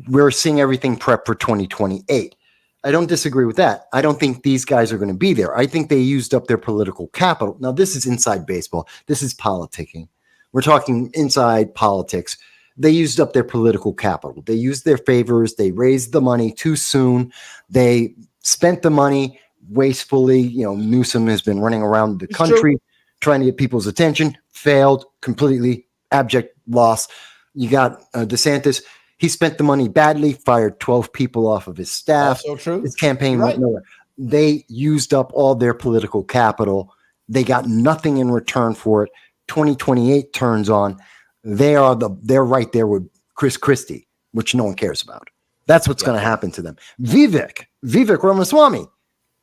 we're seeing everything prep for 2028. I don't disagree with that. I don't think these guys are going to be there. I think they used up their political capital. Now, this is inside baseball. This is politicking. We're talking inside politics. They used up their political capital. They used their favors. They raised the money too soon. They spent the money wastefully. Newsom has been running around the country trying to get people's attention, failed completely, abject loss. You got DeSantis. He spent the money badly, fired 12 people off of his staff. Also true. His campaign went nowhere. They used up all their political capital. They got nothing in return for it. 2028 turns on. They're right there with Chris Christie, which no one cares about. That's what's going to happen to them. Vivek Ramaswamy.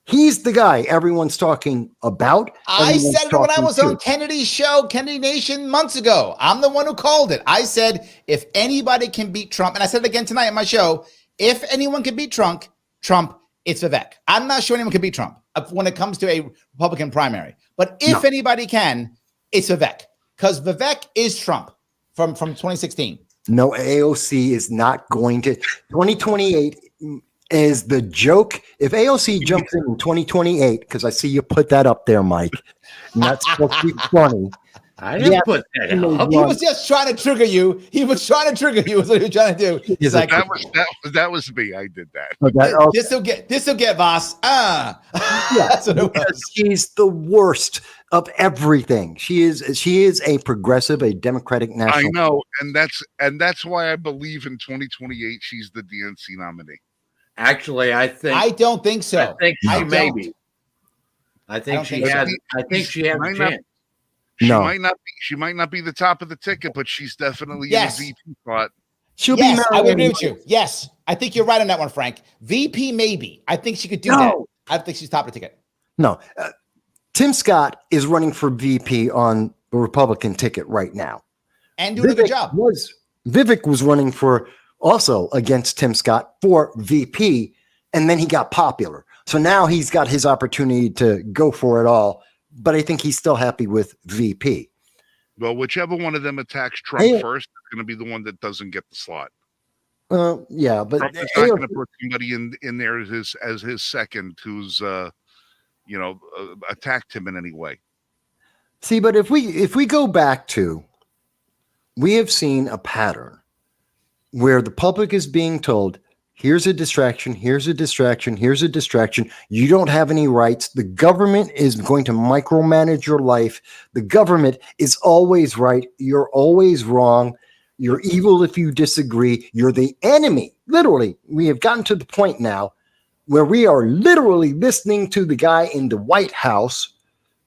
He's the guy everyone's talking about. I said it when I was on Kennedy's show, Kennedy Nation, months ago. I'm the one who called it. I said, if anybody can beat Trump, and I said it again tonight on my show, if anyone can beat Trump, it's Vivek. I'm not sure anyone can beat Trump when it comes to a Republican primary. But if anybody can, it's Vivek. Because Vivek is Trump from 2016. No, AOC is not going to. 2028 is the joke. If AOC jumps in 2028, because I see you put that up there, Mike, and that's supposed to be funny. I didn't put that up. He was just trying to trigger you. Is what he was trying to do. He's like, that was me. I did that. This will get Voss. That's what it was. She's the worst of everything. She is a progressive, a Democratic national. I know, and that's why I believe in 2028 she's the DNC nominee. Actually, I don't think so. I think she may be. I think she has a chance. She might not be the top of the ticket, but she's definitely in the VP spot. I would agree with you. Yes, I think you're right on that one, Frank. VP maybe. I think she could do that. I don't think she's top of the ticket. No, Tim Scott is running for VP on the Republican ticket right now, and doing a good job. Vivek was running for also against Tim Scott for VP, and then he got popular. So now he's got his opportunity to go for it all. But I think he's still happy with VP. Well, whichever one of them attacks Trump first is going to be the one that doesn't get the slot. Yeah, but Trump is not going to put somebody in there as his second who's attacked him in any way. See, but if we go back to, we have seen a pattern where the public is being told Here's a distraction. Here's a distraction. Here's a distraction. You don't have any rights. The government is going to micromanage your life. The government is always right. You're always wrong. You're evil if you disagree. You're the enemy. Literally, we have gotten to the point now where we are literally listening to the guy in the White House,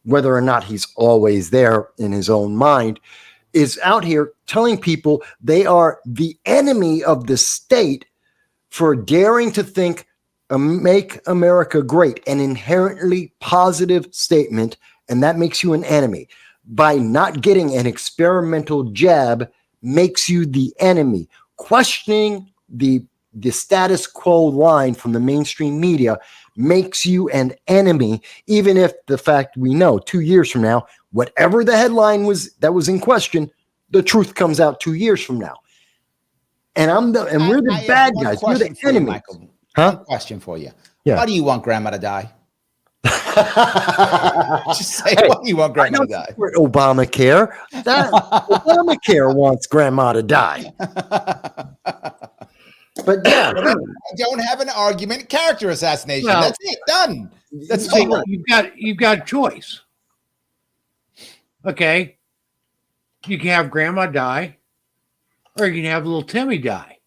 whether or not he's always there in his own mind, is out here telling people they are the enemy of the state for daring to think make America great, an inherently positive statement, and that makes you an enemy. By not getting an experimental jab makes you the enemy. Questioning the status quo line from the mainstream media makes you an enemy, even if the fact we know 2 years from now, whatever the headline was that was in question, the truth comes out 2 years from now. And we're the bad guys. We're the enemies. Michael. Huh? One question for you. Yeah. Why do you want grandma to die? Just say, why do you want grandma to die? Obamacare. Obamacare wants grandma to die. But yeah, I don't have an argument. Character assassination. Well, that's it. Done. That's See, over. you've got a choice. Okay. You can have grandma die, or you can have little Timmy die.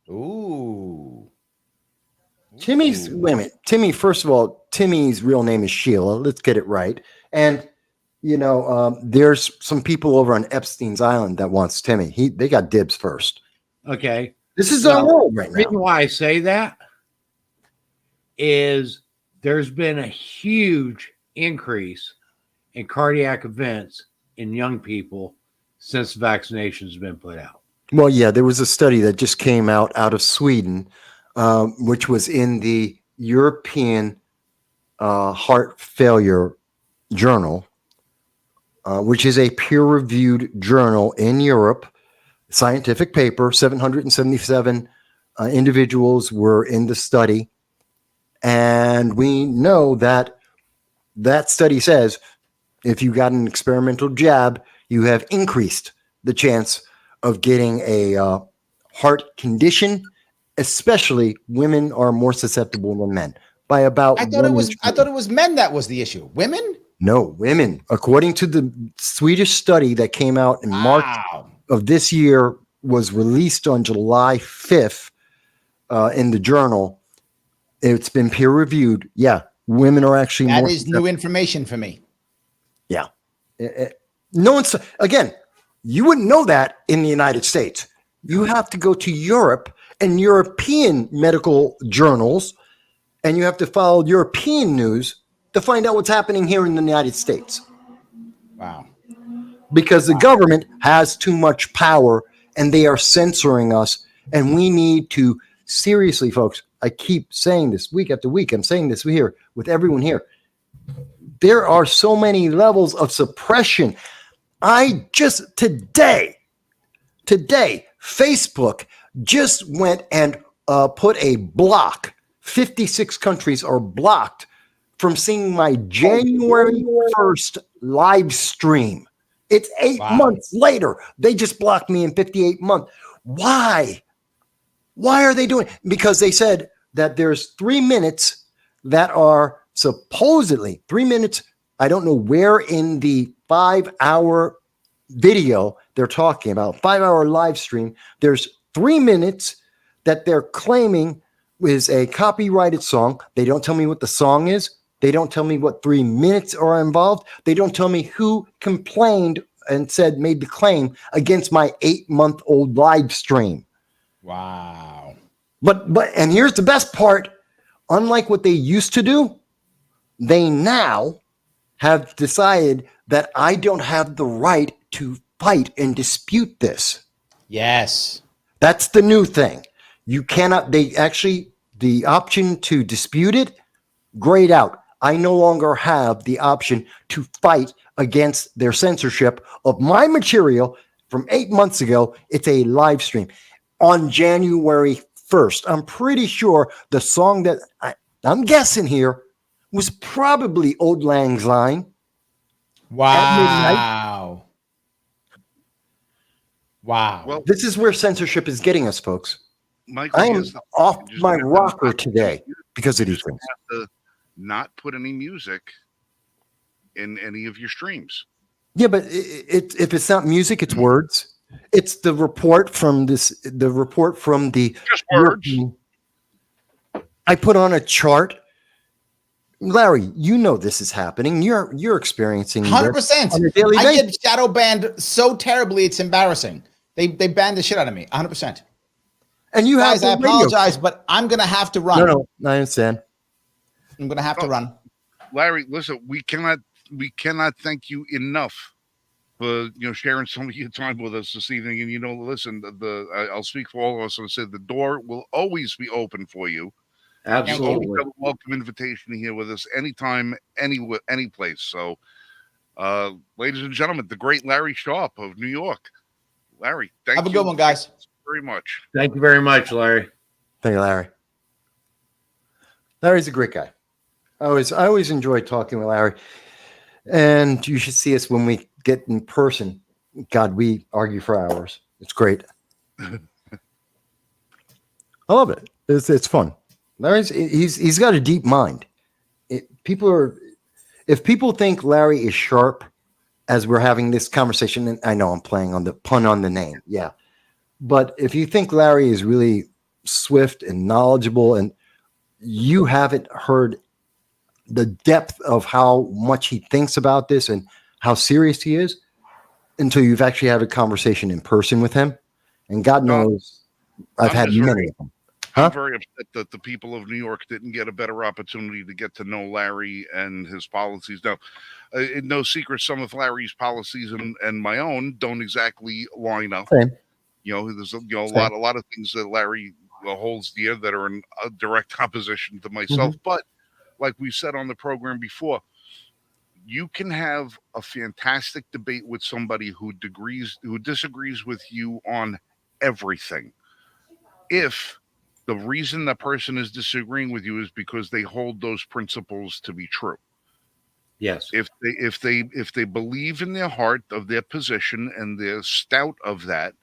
Ooh. Timmy's wait a minute. Timmy, first of all, Timmy's real name is Sheila. Let's get it right. And there's some people over on Epstein's Island that wants Timmy. They got dibs first. Okay. This is our world right The reason now. why I say that is there's been a huge increase in cardiac events in young people since vaccinations have been put out. Well, yeah, there was a study that just came out of Sweden, which was in the European Heart Failure Journal, which is a peer-reviewed journal in Europe, scientific paper. 777 individuals were in the study, and we know that study says if you got an experimental jab, you have increased the chance of getting a heart condition. Especially women are more susceptible than men by about. I thought it was men that was the issue. Women? No, women. According to the Swedish study that came out in March of this year, was released on July 5th in the journal. It's been peer reviewed. Yeah, women are actually That more is new information for me. Yeah. No one's, again, you wouldn't know that in the United States. You have to go to Europe and European medical journals, and you have to follow European news to find out what's happening here in the United States. Wow. Because the government has too much power and they are censoring us. And we need to, seriously, folks, I keep saying this week after week. I'm saying this here with everyone here. There are so many levels of suppression. I just today, Facebook just went and put a block. 56 countries are blocked from seeing my January 1st live stream. It's 8 months later. They just blocked me in 58 months. Why? Why are they doing it? Because they said that there's 3 minutes that are supposedly 3 minutes. I don't know where in the 5-hour video they're talking about, 5-hour live stream. There's 3 minutes that they're claiming is a copyrighted song. They don't tell me what the song is. They don't tell me what 3 minutes are involved. They don't tell me who complained and made the claim against my 8-month-old live stream. Wow. But and here's the best part. Unlike what they used to do, they now have decided that I don't have the right to fight and dispute this. Yes. That's the new thing. You cannot, the option to dispute it, grayed out. I no longer have the option to fight against their censorship of my material from 8 months ago. It's a live stream on January 1st. I'm pretty sure the song that I'm guessing here was probably Old Lang Syne. Wow. Wow. Well, This is where censorship is getting us, folks. Michael, I am here's the off you just my have to rocker not- today because you of these just things. have to not put any music in any of your streams. Yeah, but if it's not music, it's words. It's the report from the report from the Just words. I put on a chart. Larry, you know this is happening. You're experiencing this 100%. on a daily I basis. get shadow banned so terribly, it's embarrassing. They banned the shit out of me. 100%. And you Guys, I have the radio. apologize, but I'm gonna have to run. No, I understand. I'm gonna have to run. Larry, listen, we cannot thank you enough for sharing some of your time with us this evening. And listen, I'll speak for all of us and say the door will always be open for you. You always Absolutely. have a welcome invitation here with us anytime, any place. So, ladies and gentlemen, the great Larry Sharp of New York. Larry, thank you. Have a good one, guys. Very much. Thank you very much, Larry. Thank you, Larry. Larry's a great guy. I always enjoy talking with Larry. And you should see us when we get in person. God, we argue for hours. It's great. I love it. It's fun. Larry's he's got a deep mind. If people think Larry is sharp as we're having this conversation, and I know I'm playing on the pun on the name, yeah. But if you think Larry is really swift and knowledgeable, and you haven't heard the depth of how much he thinks about this and how serious he is until you've actually had a conversation in person with him. And God knows I've had many of them. I'm very upset that the people of New York didn't get a better opportunity to get to know Larry and his policies. Now, no secret, some of Larry's policies and my own don't exactly line up. Same. There's a lot of things that Larry holds dear that are in a direct opposition to myself. Mm-hmm. But like we said on the program before, you can have a fantastic debate with somebody who disagrees with you on everything. If the reason that person is disagreeing with you is because they hold those principles to be true. Yes. If they believe in their heart of their position and they're stout of that,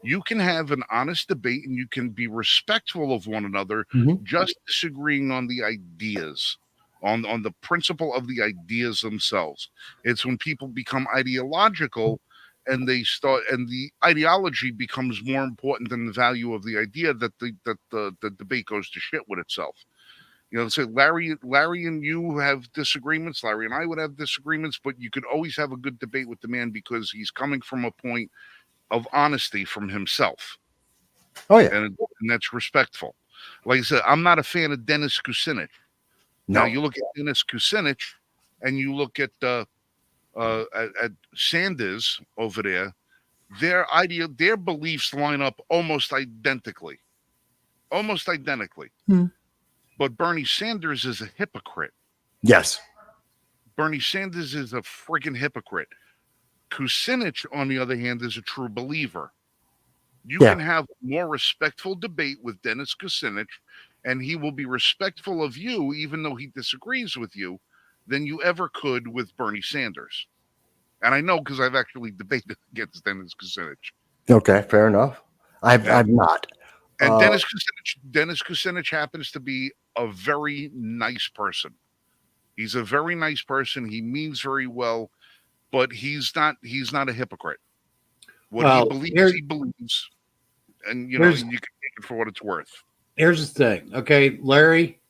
you can have an honest debate and you can be respectful of one another, just disagreeing on the ideas, on the principle of the ideas themselves. It's when people become ideological and they start, and the ideology becomes more important than the value of the idea, that the debate goes to shit with itself. Say Larry and you have disagreements. Larry and I would have disagreements, but you could always have a good debate with the man because he's coming from a point of honesty from himself. Oh yeah, and that's respectful. Like I said, I'm not a fan of Dennis Kucinich. no. Now you look at Dennis Kucinich, and you look at Sanders over there. Their beliefs line up almost identically. But Bernie Sanders is a hypocrite. Yes. Bernie Sanders is a freaking hypocrite. Kucinich, on the other hand, is a true believer. You can have a more respectful debate with Dennis Kucinich, and he will be respectful of you, even though he disagrees with you, than you ever could with Bernie Sanders. And I know because I've actually debated against Dennis Kucinich. Okay, fair enough. I've not. And Dennis Kucinich happens to be a very nice person. He's a very nice person. He means very well, but he's not a hypocrite. He believes, and you can take it for what it's worth. Here's the thing, okay? Larry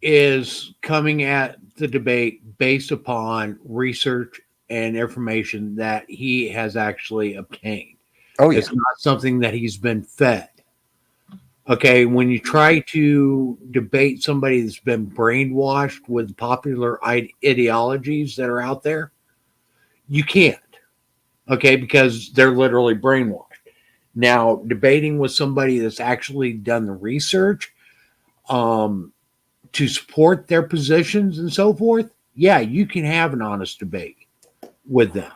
is coming at the debate based upon research and information that he has actually obtained. Oh yeah. It's not something that he's been fed. Okay, when you try to debate somebody that's been brainwashed with popular ideologies that are out there, you can't. Okay, because they're literally brainwashed. Now, debating with somebody that's actually done the research to support their positions and so forth, yeah, you can have an honest debate with them.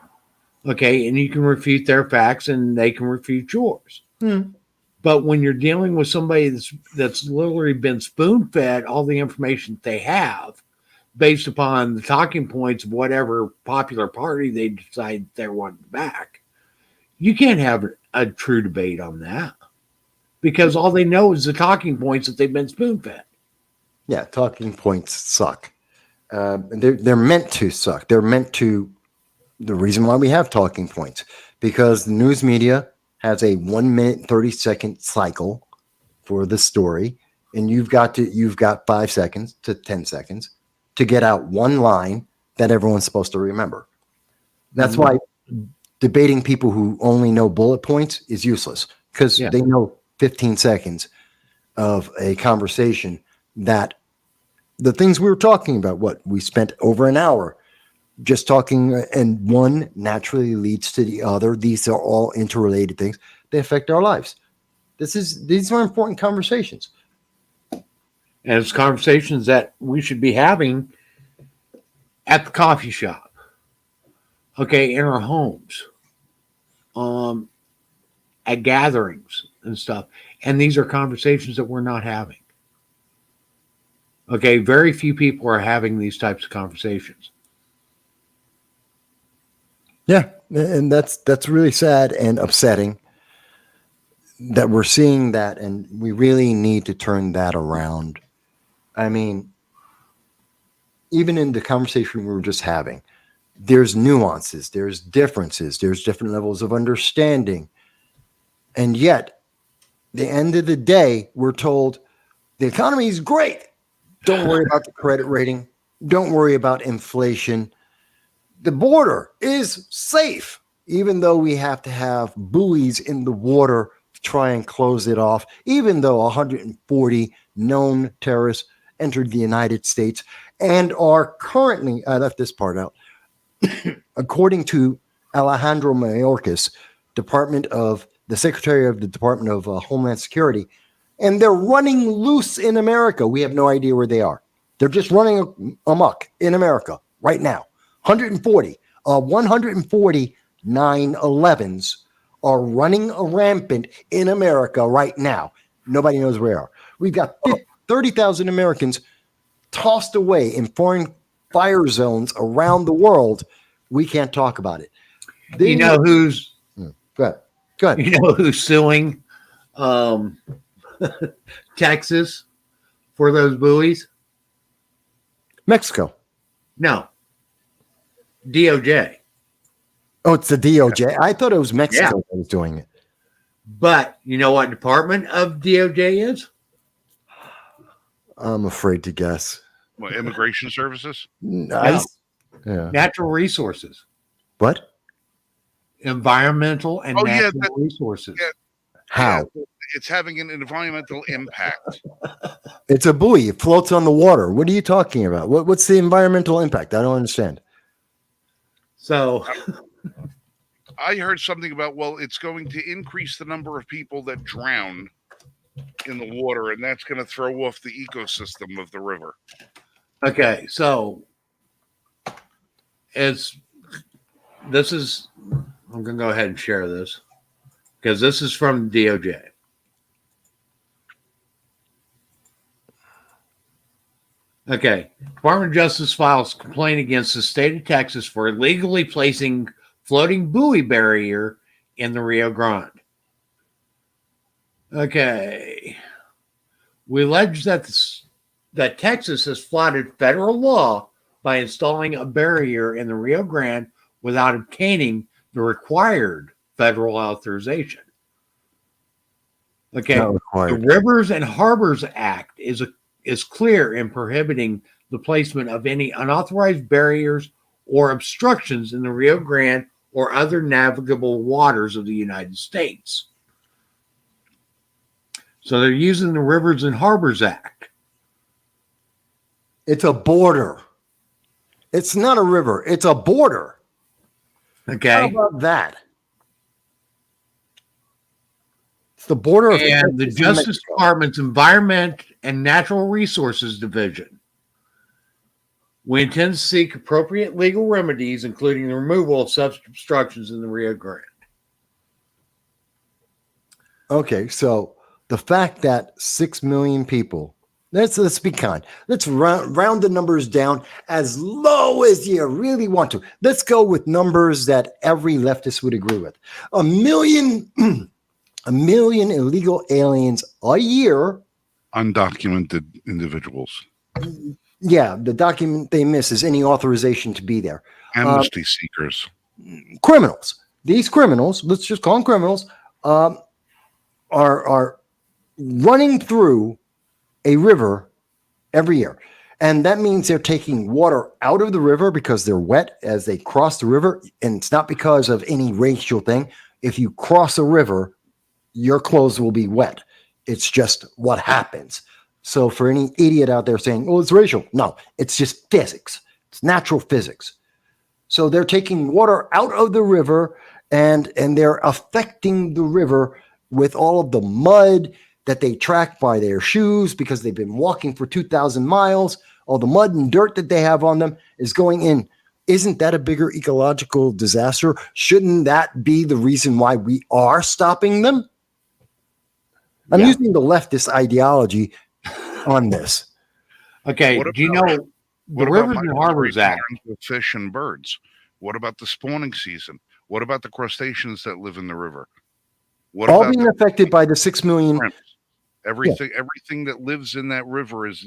Okay, and you can refute their facts and they can refute yours. But when you're dealing with somebody that's literally been spoon-fed all the information they have based upon the talking points of whatever popular party they decide they want back, you can't have a true debate on that. because all they know is the talking points that they've been spoon fed. Yeah, talking points suck. They're meant to suck. They're meant to. The reason why we have talking points, because the news media has a 1 minute 30-second cycle for the story, and you've got 5 seconds to 10 seconds to get out one line that everyone's supposed to remember. That's why debating people who only know bullet points is useless, because they know 15 seconds of a conversation that the things we were talking about, we spent over an hour just talking, and one naturally leads to the other. These are all interrelated things. They affect our lives. These are important conversations. And it's conversations that we should be having at the coffee shop, okay, in our homes, at gatherings and stuff. And these are conversations that we're not having. Okay, very few people are having these types of conversations. Yeah, and that's really sad and upsetting that we're seeing that, and we really need to turn that around. I mean, even in the conversation we were just having, there's nuances, there's differences, there's different levels of understanding. And yet, the end of the day, we're told the economy is great. Don't worry about the credit rating. Don't worry about inflation. The border is safe, even though we have to have buoys in the water to try and close it off, even though 140 known terrorists entered the United States and are currently, I left this part out, according to Alejandro Mayorkas, the Secretary of the Department of Homeland Security, and they're running loose in America. We have no idea where they are. They're just running amok in America right now. 140 9/11s are running rampant in America right now. Nobody knows where they are. We've got 30,000 Americans tossed away in foreign fire zones around the world. We can't talk about it. You know who's Go ahead. You know who's suing Texas for those buoys? Mexico. No. DOJ. Oh, it's the DOJ. I thought it was Mexico that was doing it. But you know what department of DOJ is? I'm afraid to guess. What, immigration services? Nice. Yeah. Natural resources. What? Environmental and natural resources. Yeah. How? Yeah, it's having an environmental impact. It's a buoy. It floats on the water. What are you talking about? What's the environmental impact? I don't understand. So I heard something about, it's going to increase the number of people that drown in the water, and that's going to throw off the ecosystem of the river. okay, so I'm going to go ahead and share this because this is from DOJ. Okay. Department of Justice files complaint against the state of Texas for illegally placing floating buoy barrier in the Rio Grande. Okay. We allege that Texas has flouted federal law by installing a barrier in the Rio Grande without obtaining the required federal authorization. Okay. The Rivers and Harbors Act is clear in prohibiting the placement of any unauthorized barriers or obstructions in the Rio Grande or other navigable waters of the United States. So they're using the Rivers and Harbors Act. It's a border. It's not a river. It's a border. Okay. How about that? It's the border of and the Justice Department's Environment and Natural Resources Division. We intend to seek appropriate legal remedies, including the removal of such obstructions in the Rio Grande. Okay, so the fact that 6 million people, let's be kind. Let's round the numbers down as low as you really want to. Let's go with numbers that every leftist would agree with. 1 million 1 million illegal aliens a year. Undocumented individuals, Yeah, the document they miss is any authorization to be there. amnesty seekers. Criminals. These criminals, let's just call them criminals, are running through a river every year. And that means they're taking water out of the river because they're wet as they cross the river. And it's not because of any racial thing. If you cross a river, your clothes will be wet. It's just what happens. So for any idiot out there saying, oh, it's racial. No, it's just physics. It's natural physics. So they're taking water out of the river and they're affecting the river with all of the mud that they track by their shoes because they've been walking for 2,000 miles. All the mud and dirt that they have on them is going in. Isn't that a bigger ecological disaster? Shouldn't that be the reason why we are stopping them? I'm using the leftist ideology on this. Okay, What do you about- know the What Rivers about and Harbors Act? migratory of fish and birds? What about the spawning season? What about the crustaceans that live in the river? What All about being the affected by the 6 million. shrimps? Everything that lives in that river is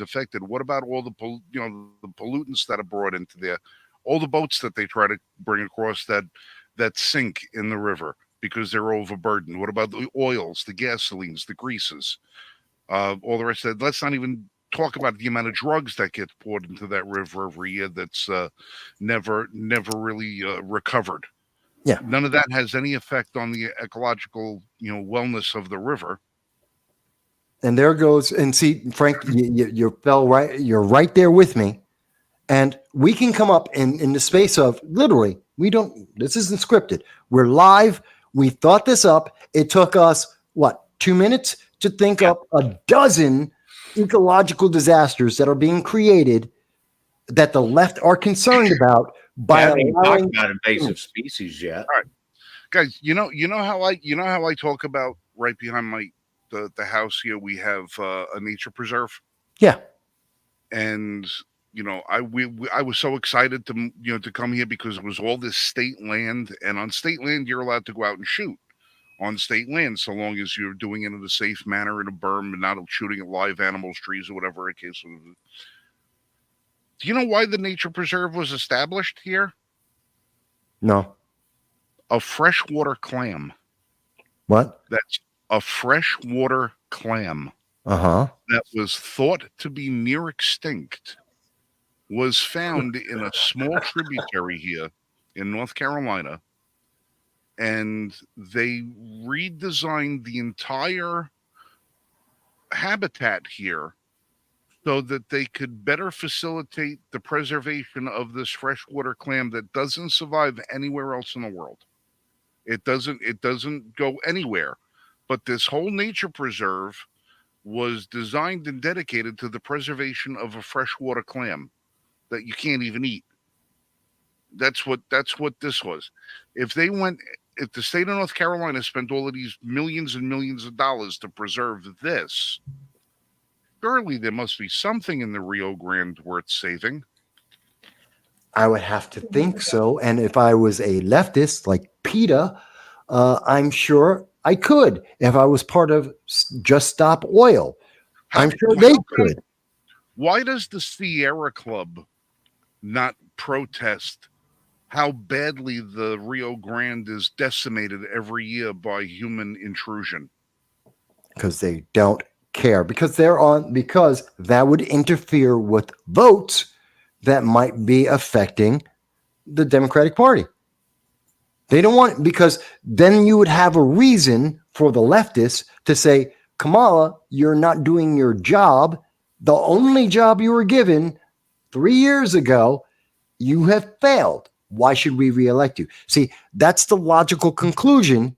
affected. What about all the the pollutants that are brought into there? All the boats that they try to bring across that sink in the river because they're overburdened. What about the oils, the gasolines, the greases, all the rest of that? Let's not even talk about the amount of drugs that get poured into that river every year that's never really recovered. Yeah. None of that has any effect on the ecological wellness of the river. And there goes, and see, Frank, you fell right. You're right there with me. And we can come up in the space of literally, this isn't scripted. We're live. We thought this up. It took us, 2 minutes to think up a dozen ecological disasters that are being created that the left are concerned about by haven't even talked allowing. about invasive species yet. Guys, you know how I talk about right behind the house here we have a nature preserve. Yeah. And I was so excited to come here because it was all this state land, and on state land you're allowed to go out and shoot on state land so long as you're doing it in a safe manner in a berm and not shooting at live animals, trees, or whatever the case was. Do you know why the nature preserve was established here? No. A freshwater clam. What? That's a freshwater clam that was thought to be near extinct was found in a small tributary here in North Carolina, and they redesigned the entire habitat here so that they could better facilitate the preservation of this freshwater clam that doesn't survive anywhere else in the world. It doesn't go anywhere. But this whole nature preserve was designed and dedicated to the preservation of a freshwater clam that you can't even eat. That's what this was. If the state of North Carolina spent all of these millions and millions of dollars to preserve this, surely there must be something in the Rio Grande worth saving. I would have to think so. And if I was a leftist like PETA, I'm sure I could. If I was part of Just Stop Oil, I'm sure they could. Why does the Sierra Club not protest how badly the Rio Grande is decimated every year by human intrusion? Because they don't care. Because that would interfere with votes that might be affecting the Democratic Party. They don't want it, because then you would have a reason for the leftists to say, Kamala, you're not doing your job. The only job you were given 3 years ago, you have failed. Why should we reelect you? See, that's the logical conclusion.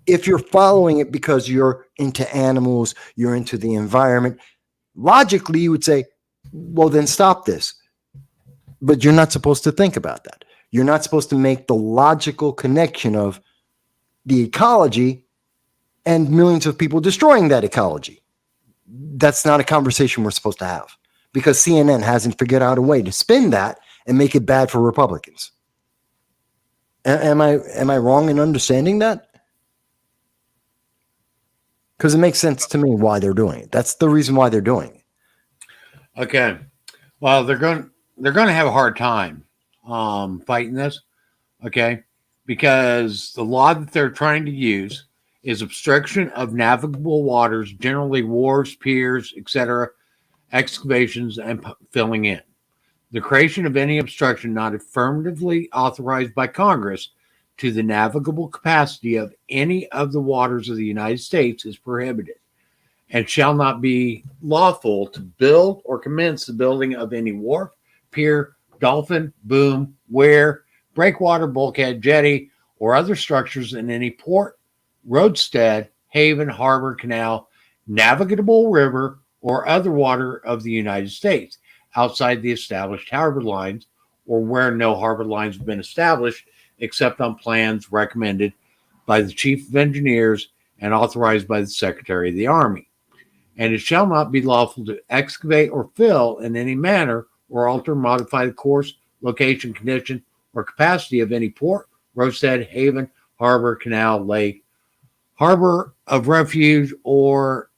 If you're following it because you're into animals, you're into the environment, logically you would say, well, then stop this. But you're not supposed to think about that. You're not supposed to make the logical connection of the ecology and millions of people destroying that ecology. That's not a conversation we're supposed to have, because CNN hasn't figured out a way to spin that and make it bad for Republicans. Am I wrong in understanding that? because it makes sense to me why they're doing it. That's the reason why they're doing it. Okay. Well, they're going to have a hard time fighting this. Okay, because the law that they're trying to use is obstruction of navigable waters, generally wharves, piers, etc., excavations, and filling in. The creation of any obstruction not affirmatively authorized by Congress to the navigable capacity of any of the waters of the United States is prohibited and shall not be lawful to build or commence the building of any wharf, pier, dolphin, boom, weir, breakwater, bulkhead, jetty, or other structures in any port, roadstead, haven, harbor, canal, navigable river, or other water of the United States outside the established harbor lines or where no harbor lines have been established except on plans recommended by the Chief of Engineers and authorized by the Secretary of the Army. And it shall not be lawful to excavate or fill in any manner or alter, modify the course, location, condition, or capacity of any port, roadstead, haven, harbor, canal, lake, harbor of refuge, or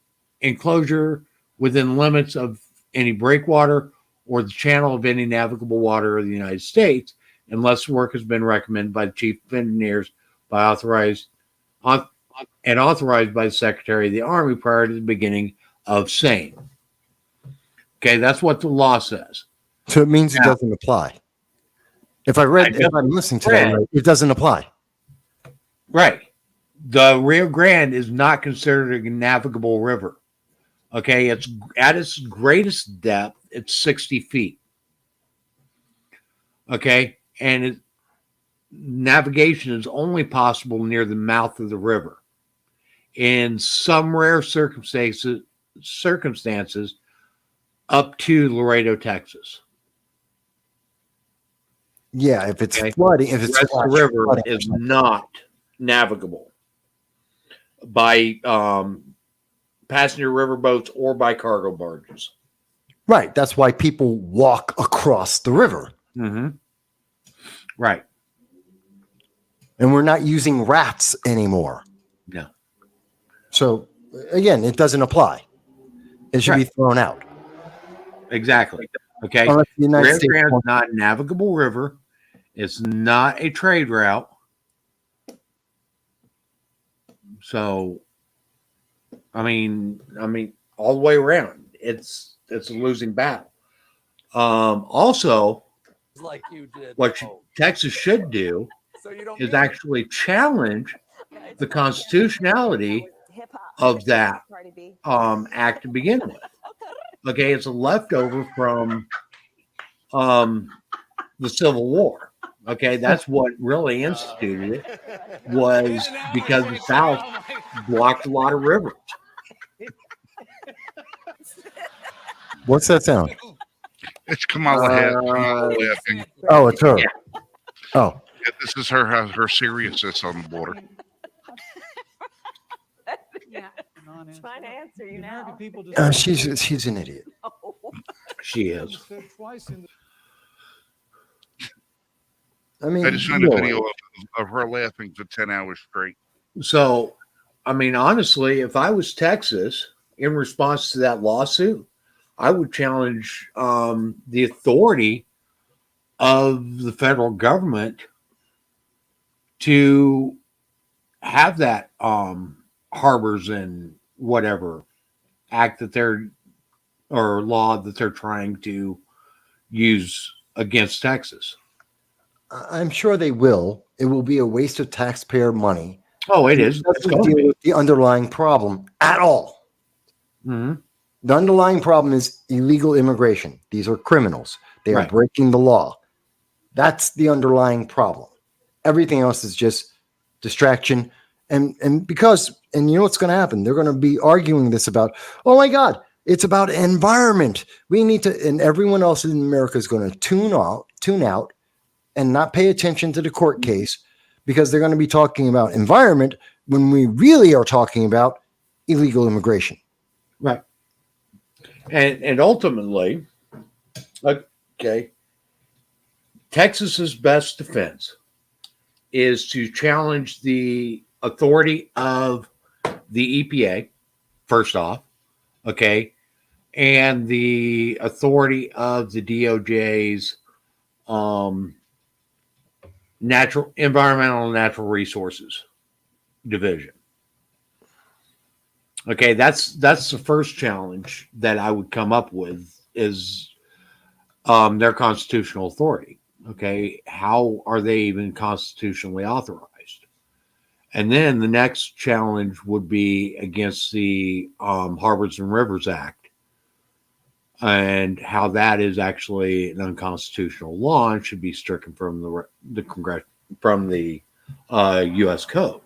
enclosure within limits of any breakwater or the channel of any navigable water of the United States, unless work has been recommended by the Chief of Engineers by authorized by the Secretary of the Army prior to the beginning of same. Okay, that's what the law says. So it means it doesn't apply. If I'm listening to that, right, it doesn't apply. Right. The Rio Grande is not considered a navigable river. Okay, it's at its greatest depth, it's 60 feet. Okay, and navigation is only possible near the mouth of the river. In some rare circumstances up to Laredo, Texas. Yeah, if it's flooding, if it's the river is not navigable by passenger riverboats or by cargo barges. Right. That's why people walk across the river. Mm-hmm. Right. And we're not using rafts anymore. No. So again, it doesn't apply. It should be thrown out. Exactly. Okay. Unless the United Rio States Grande is not a navigable river. It's not a trade route. So, I mean, all the way around, it's a losing battle. Also, like you did. what Texas should do is actually challenge the constitutionality of that act to begin with. Okay, it's a leftover from the Civil War. Okay, that's what really instituted it, was because the South blocked a lot of rivers. What's that sound? It's Kamala Harris laughing. Oh, it's her. Yeah. Oh, Yeah, this is her seriousness on the border. Yeah. Trying to answer you now. she's an idiot. She is. I mean, I just found a video of her laughing for 10 hours straight. So, I mean, honestly, if I was Texas in response to that lawsuit, I would challenge the authority of the federal government to have that harbors and whatever act that they're, or law that they're trying to use against Texas. I'm sure they will. It will be a waste of taxpayer money. Oh, it is. It doesn't deal with the underlying problem at all. Mm-hmm. The underlying problem is illegal immigration. These are criminals. They are breaking the law. That's the underlying problem. Everything else is just distraction. And because you know what's going to happen? They're going to be arguing this about, oh my God, it's about environment. We need to, and everyone else in America is going to tune out and not pay attention to the court case because they're going to be talking about environment when we really are talking about illegal immigration. Right. And ultimately, okay, Texas's best defense is to challenge the authority of the EPA first off, okay, and the authority of the DOJ's environmental and natural resources division. Okay, that's the first challenge that I would come up with is their constitutional authority. Okay, how are they even constitutionally authorized? And then the next challenge would be against the Harbors and Rivers Act and how that is actually an unconstitutional law and should be stricken from the Congress from the U.S. Code.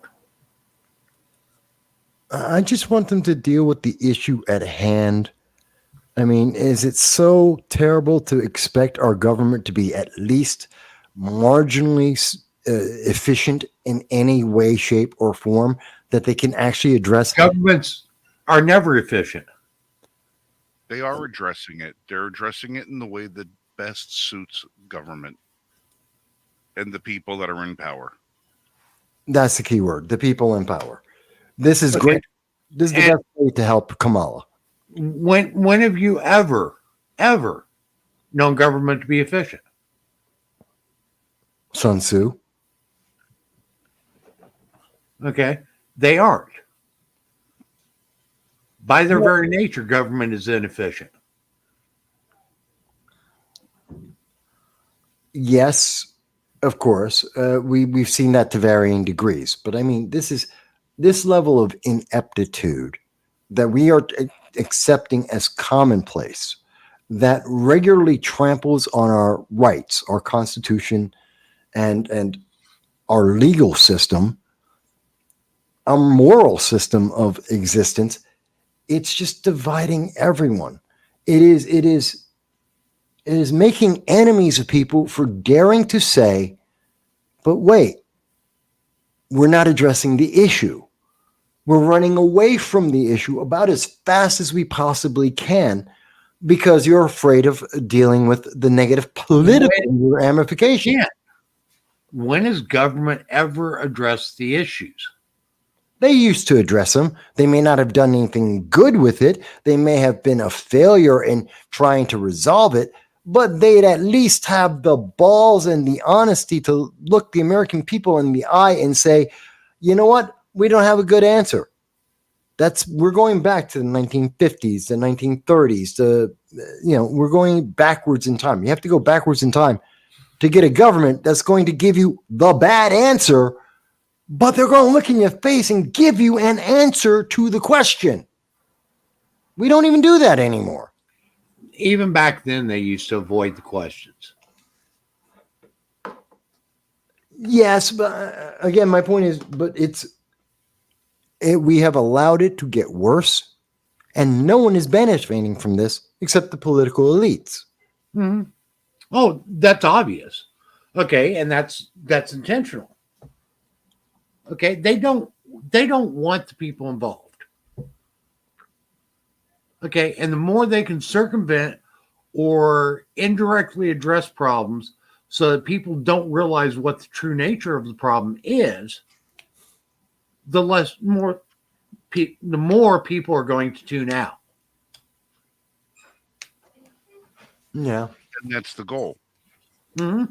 I just want them to deal with the issue at hand. I mean, is it so terrible to expect our government to be at least marginally efficient in any way, shape, or form that they can actually address? Governments are never efficient. They are addressing it. They're addressing it in the way that best suits government and the people that are in power. That's the key word, the people in power. This is Okay. great. This is the best way to help Kamala. When have you ever known government to be efficient? Sun Tzu. Okay, they aren't. By their very nature, government is inefficient. Yes, of course. We've seen that to varying degrees. But I mean, this level of ineptitude that we are accepting as commonplace that regularly tramples on our rights, our Constitution, and our legal system, our moral system of existence. It's just dividing everyone. It is making enemies of people for daring to say, but wait, we're not addressing the issue. We're running away from the issue about as fast as we possibly can because you're afraid of dealing with the negative political ramifications. Yeah. When has government ever addressed the issues? They used to address them. They may not have done anything good with it. They may have been a failure in trying to resolve it, but they'd at least have the balls and the honesty to look the American people in the eye and say, you know what? We don't have a good answer. We're going back to the 1950s, the 1930s, we're going backwards in time. You have to go backwards in time to get a government that's going to give you the bad answer, but they're going to look in your face and give you an answer to the question. We don't even do that anymore. Even back then, they used to avoid the questions. Yes, but again, my point is, we have allowed it to get worse, and no one is benefiting from this except the political elites. Mm-hmm. Oh, that's obvious. Okay, and that's intentional. Okay, they don't want the people involved. Okay, and the more they can circumvent or indirectly address problems so that people don't realize what the true nature of the problem is, the more people are going to tune out. Yeah. And that's the goal. Mm-hmm.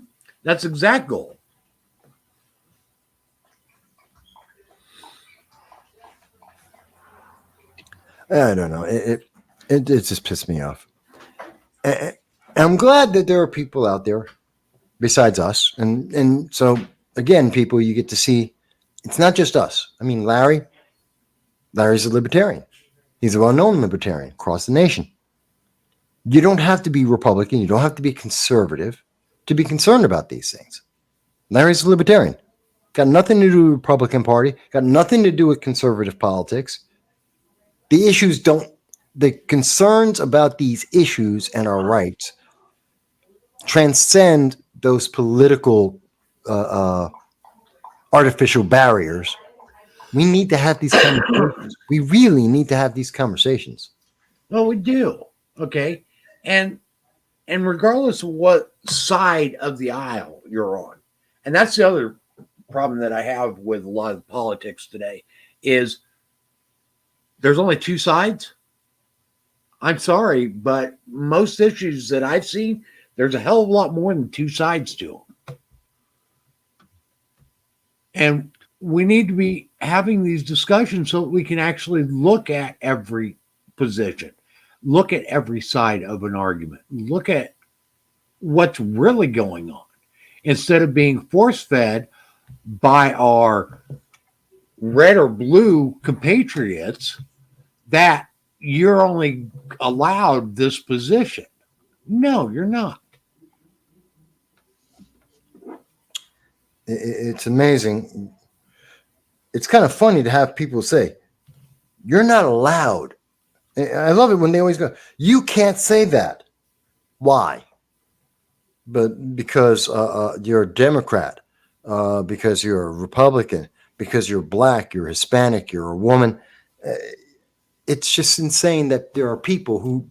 That's the exact goal. I don't know. It just pissed me off. And I'm glad that there are people out there besides us. And so, again, people, you get to see, it's not just us. I mean, Larry's a libertarian. He's a well-known libertarian across the nation. You don't have to be Republican. You don't have to be conservative to be concerned about these things. Larry's a libertarian. Got nothing to do with the Republican Party. Got nothing to do with conservative politics. The concerns about these issues and our rights transcend those political artificial barriers. We need to have these conversations. We really need to have these conversations. Well, we do. Okay. And regardless of what side of the aisle you're on, and that's the other problem that I have with a lot of politics today, is there's only two sides. I'm sorry, but most issues that I've seen, there's a hell of a lot more than two sides to them. And we need to be having these discussions so that we can actually look at every position, look at every side of an argument, look at what's really going on instead of being force fed by our red or blue compatriots that you're only allowed this position. No, you're not. It's amazing. It's kind of funny to have people say, "You're not allowed." I love it when they always go, "You can't say that." Why? But because you're a Democrat, because you're a Republican, because you're black, you're Hispanic, you're a woman. It's just insane that there are people who,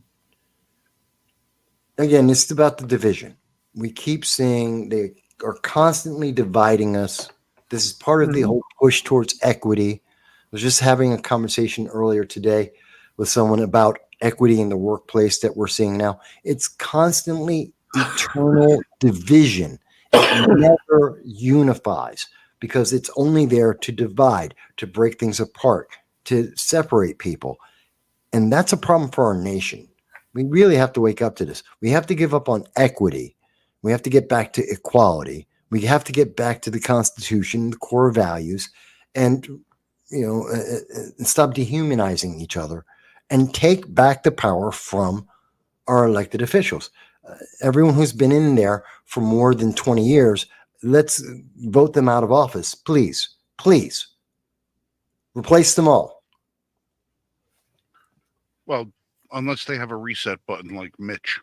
again, it's about the division. We keep seeing they are constantly dividing us. This is part of the whole push towards equity. I was just having a conversation earlier today with someone about equity in the workplace that we're seeing now. It's constantly eternal division. It never unifies because it's only there to divide, to break things apart, to separate people. And that's a problem for our nation. We really have to wake up to this. We have to give up on equity. We have to get back to equality. We have to get back to the Constitution, the core values, and stop dehumanizing each other and take back the power from our elected officials. Everyone who's been in there for more than 20 years, let's vote them out of office. Please, please. Replace them all. Well, unless they have a reset button like Mitch.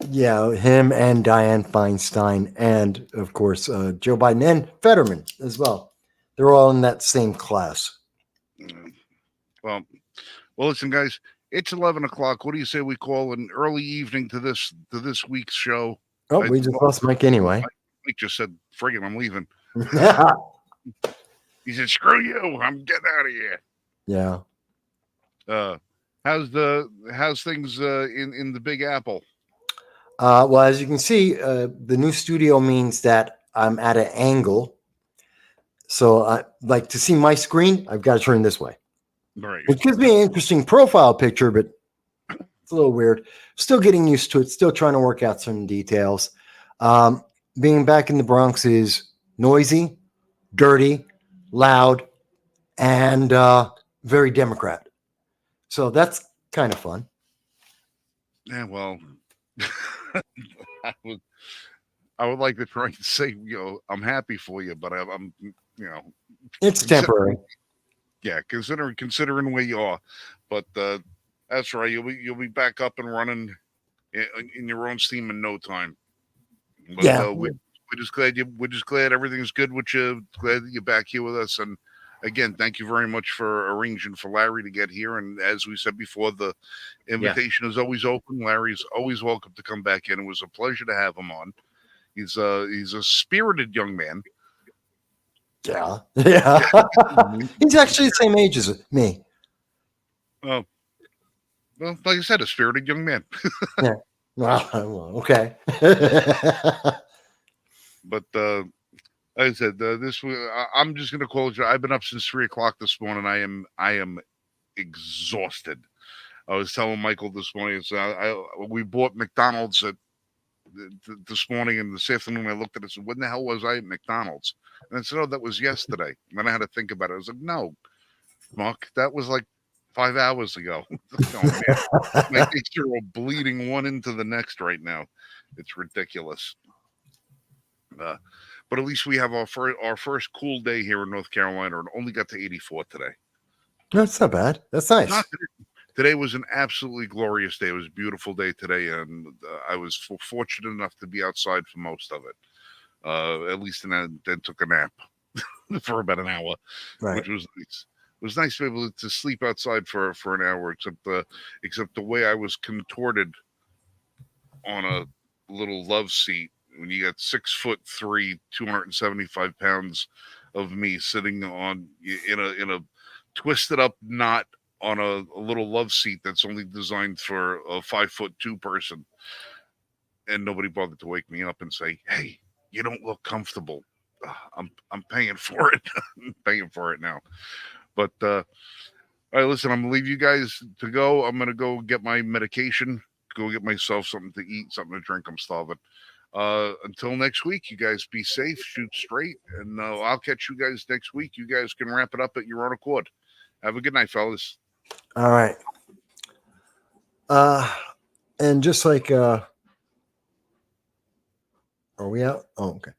Yeah, him and Dianne Feinstein, and of course Joe Biden and Fetterman as well. They're all in that same class. Well, listen, guys. It's 11 o'clock. What do you say we call an early evening to this week's show? Oh, we just lost Mike anyway. Mike just said, "Friggin', I'm leaving." He said, "Screw you! I'm getting out of here." Yeah. How's things in the Big Apple? Well, as you can see, the new studio means that I'm at an angle. So, like to see my screen, I've got to turn this way. Right. Which gives me an interesting profile picture, but it's a little weird. Still getting used to it. Still trying to work out some details. Being back in the Bronx is noisy, dirty, loud, and very Democrat. So that's kind of fun. Yeah, well, I would like to try and say, I'm happy for you, but I'm it's temporary. Yeah, considering where you are, but that's right. You'll be back up and running in your own steam in no time. But, yeah, we're just glad everything's good with you. Glad that you're back here with us, and again, thank you very much for arranging for Larry to get here. And as we said before, the invitation is always open. Larry's always welcome to come back in. It was a pleasure to have him on. He's a spirited young man. Yeah. He's actually the same age as me. Oh, well, like I said, a spirited young man. Yeah. Well, okay. But like I said, I'm just going to close you. I've been up since 3:00 this morning. I am exhausted. I was telling Michael this morning. We bought McDonald's this morning, and this afternoon I looked at it and said, "When the hell was I at McDonald's?" And I said, "Oh, that was yesterday." And then I had to think about it. I was like, "No, Mark, that was like 5 hours ago." Oh, man. My days are all bleeding one into the next right now. It's ridiculous. But at least we have our first cool day here in North Carolina, and only got to 84 today. That's not bad. That's nice. Today was an absolutely glorious day. It was a beautiful day today, and I was fortunate enough to be outside for most of it. At least, and then took a nap for about an hour, Right. which was nice. It was nice to be able to sleep outside for an hour, except the way I was contorted on a little love seat. when you got 6'3", 275 pounds of me sitting in a twisted up knot on a little love seat that's only designed for a 5'2" person, and nobody bothered to wake me up and say, "Hey, you don't look comfortable." I'm paying for it. I'm paying for it now. But all right, listen, I'm gonna leave you guys to go. I'm gonna go get my medication, go get myself something to eat, something to drink. I'm starving. Until next week, you guys be safe, shoot straight, and I'll catch you guys next week. You guys can wrap it up at your own accord. Have a good night, fellas. All right. And just like, are we out? Oh, okay.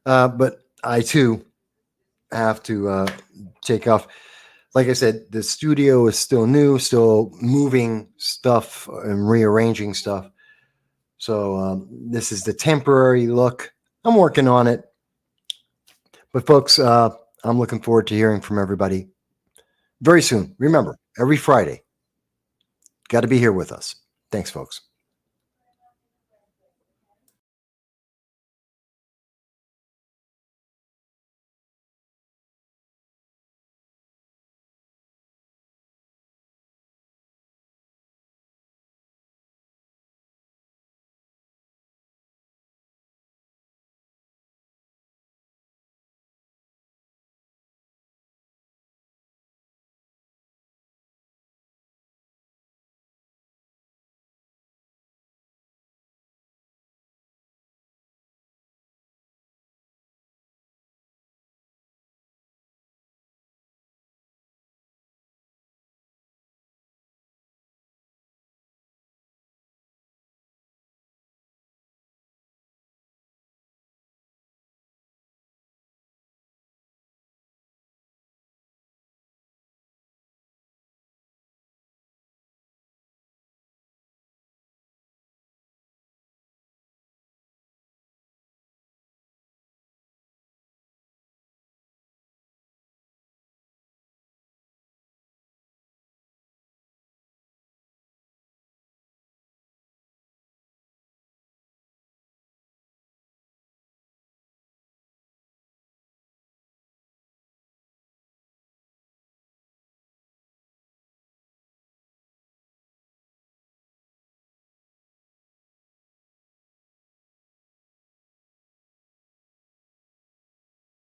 But I too have to take off. Like I said, the studio is still new, still moving stuff and rearranging stuff. So this is the temporary look. I'm working on it. But folks, I'm looking forward to hearing from everybody very soon. Remember, every Friday, got to be here with us. Thanks, folks.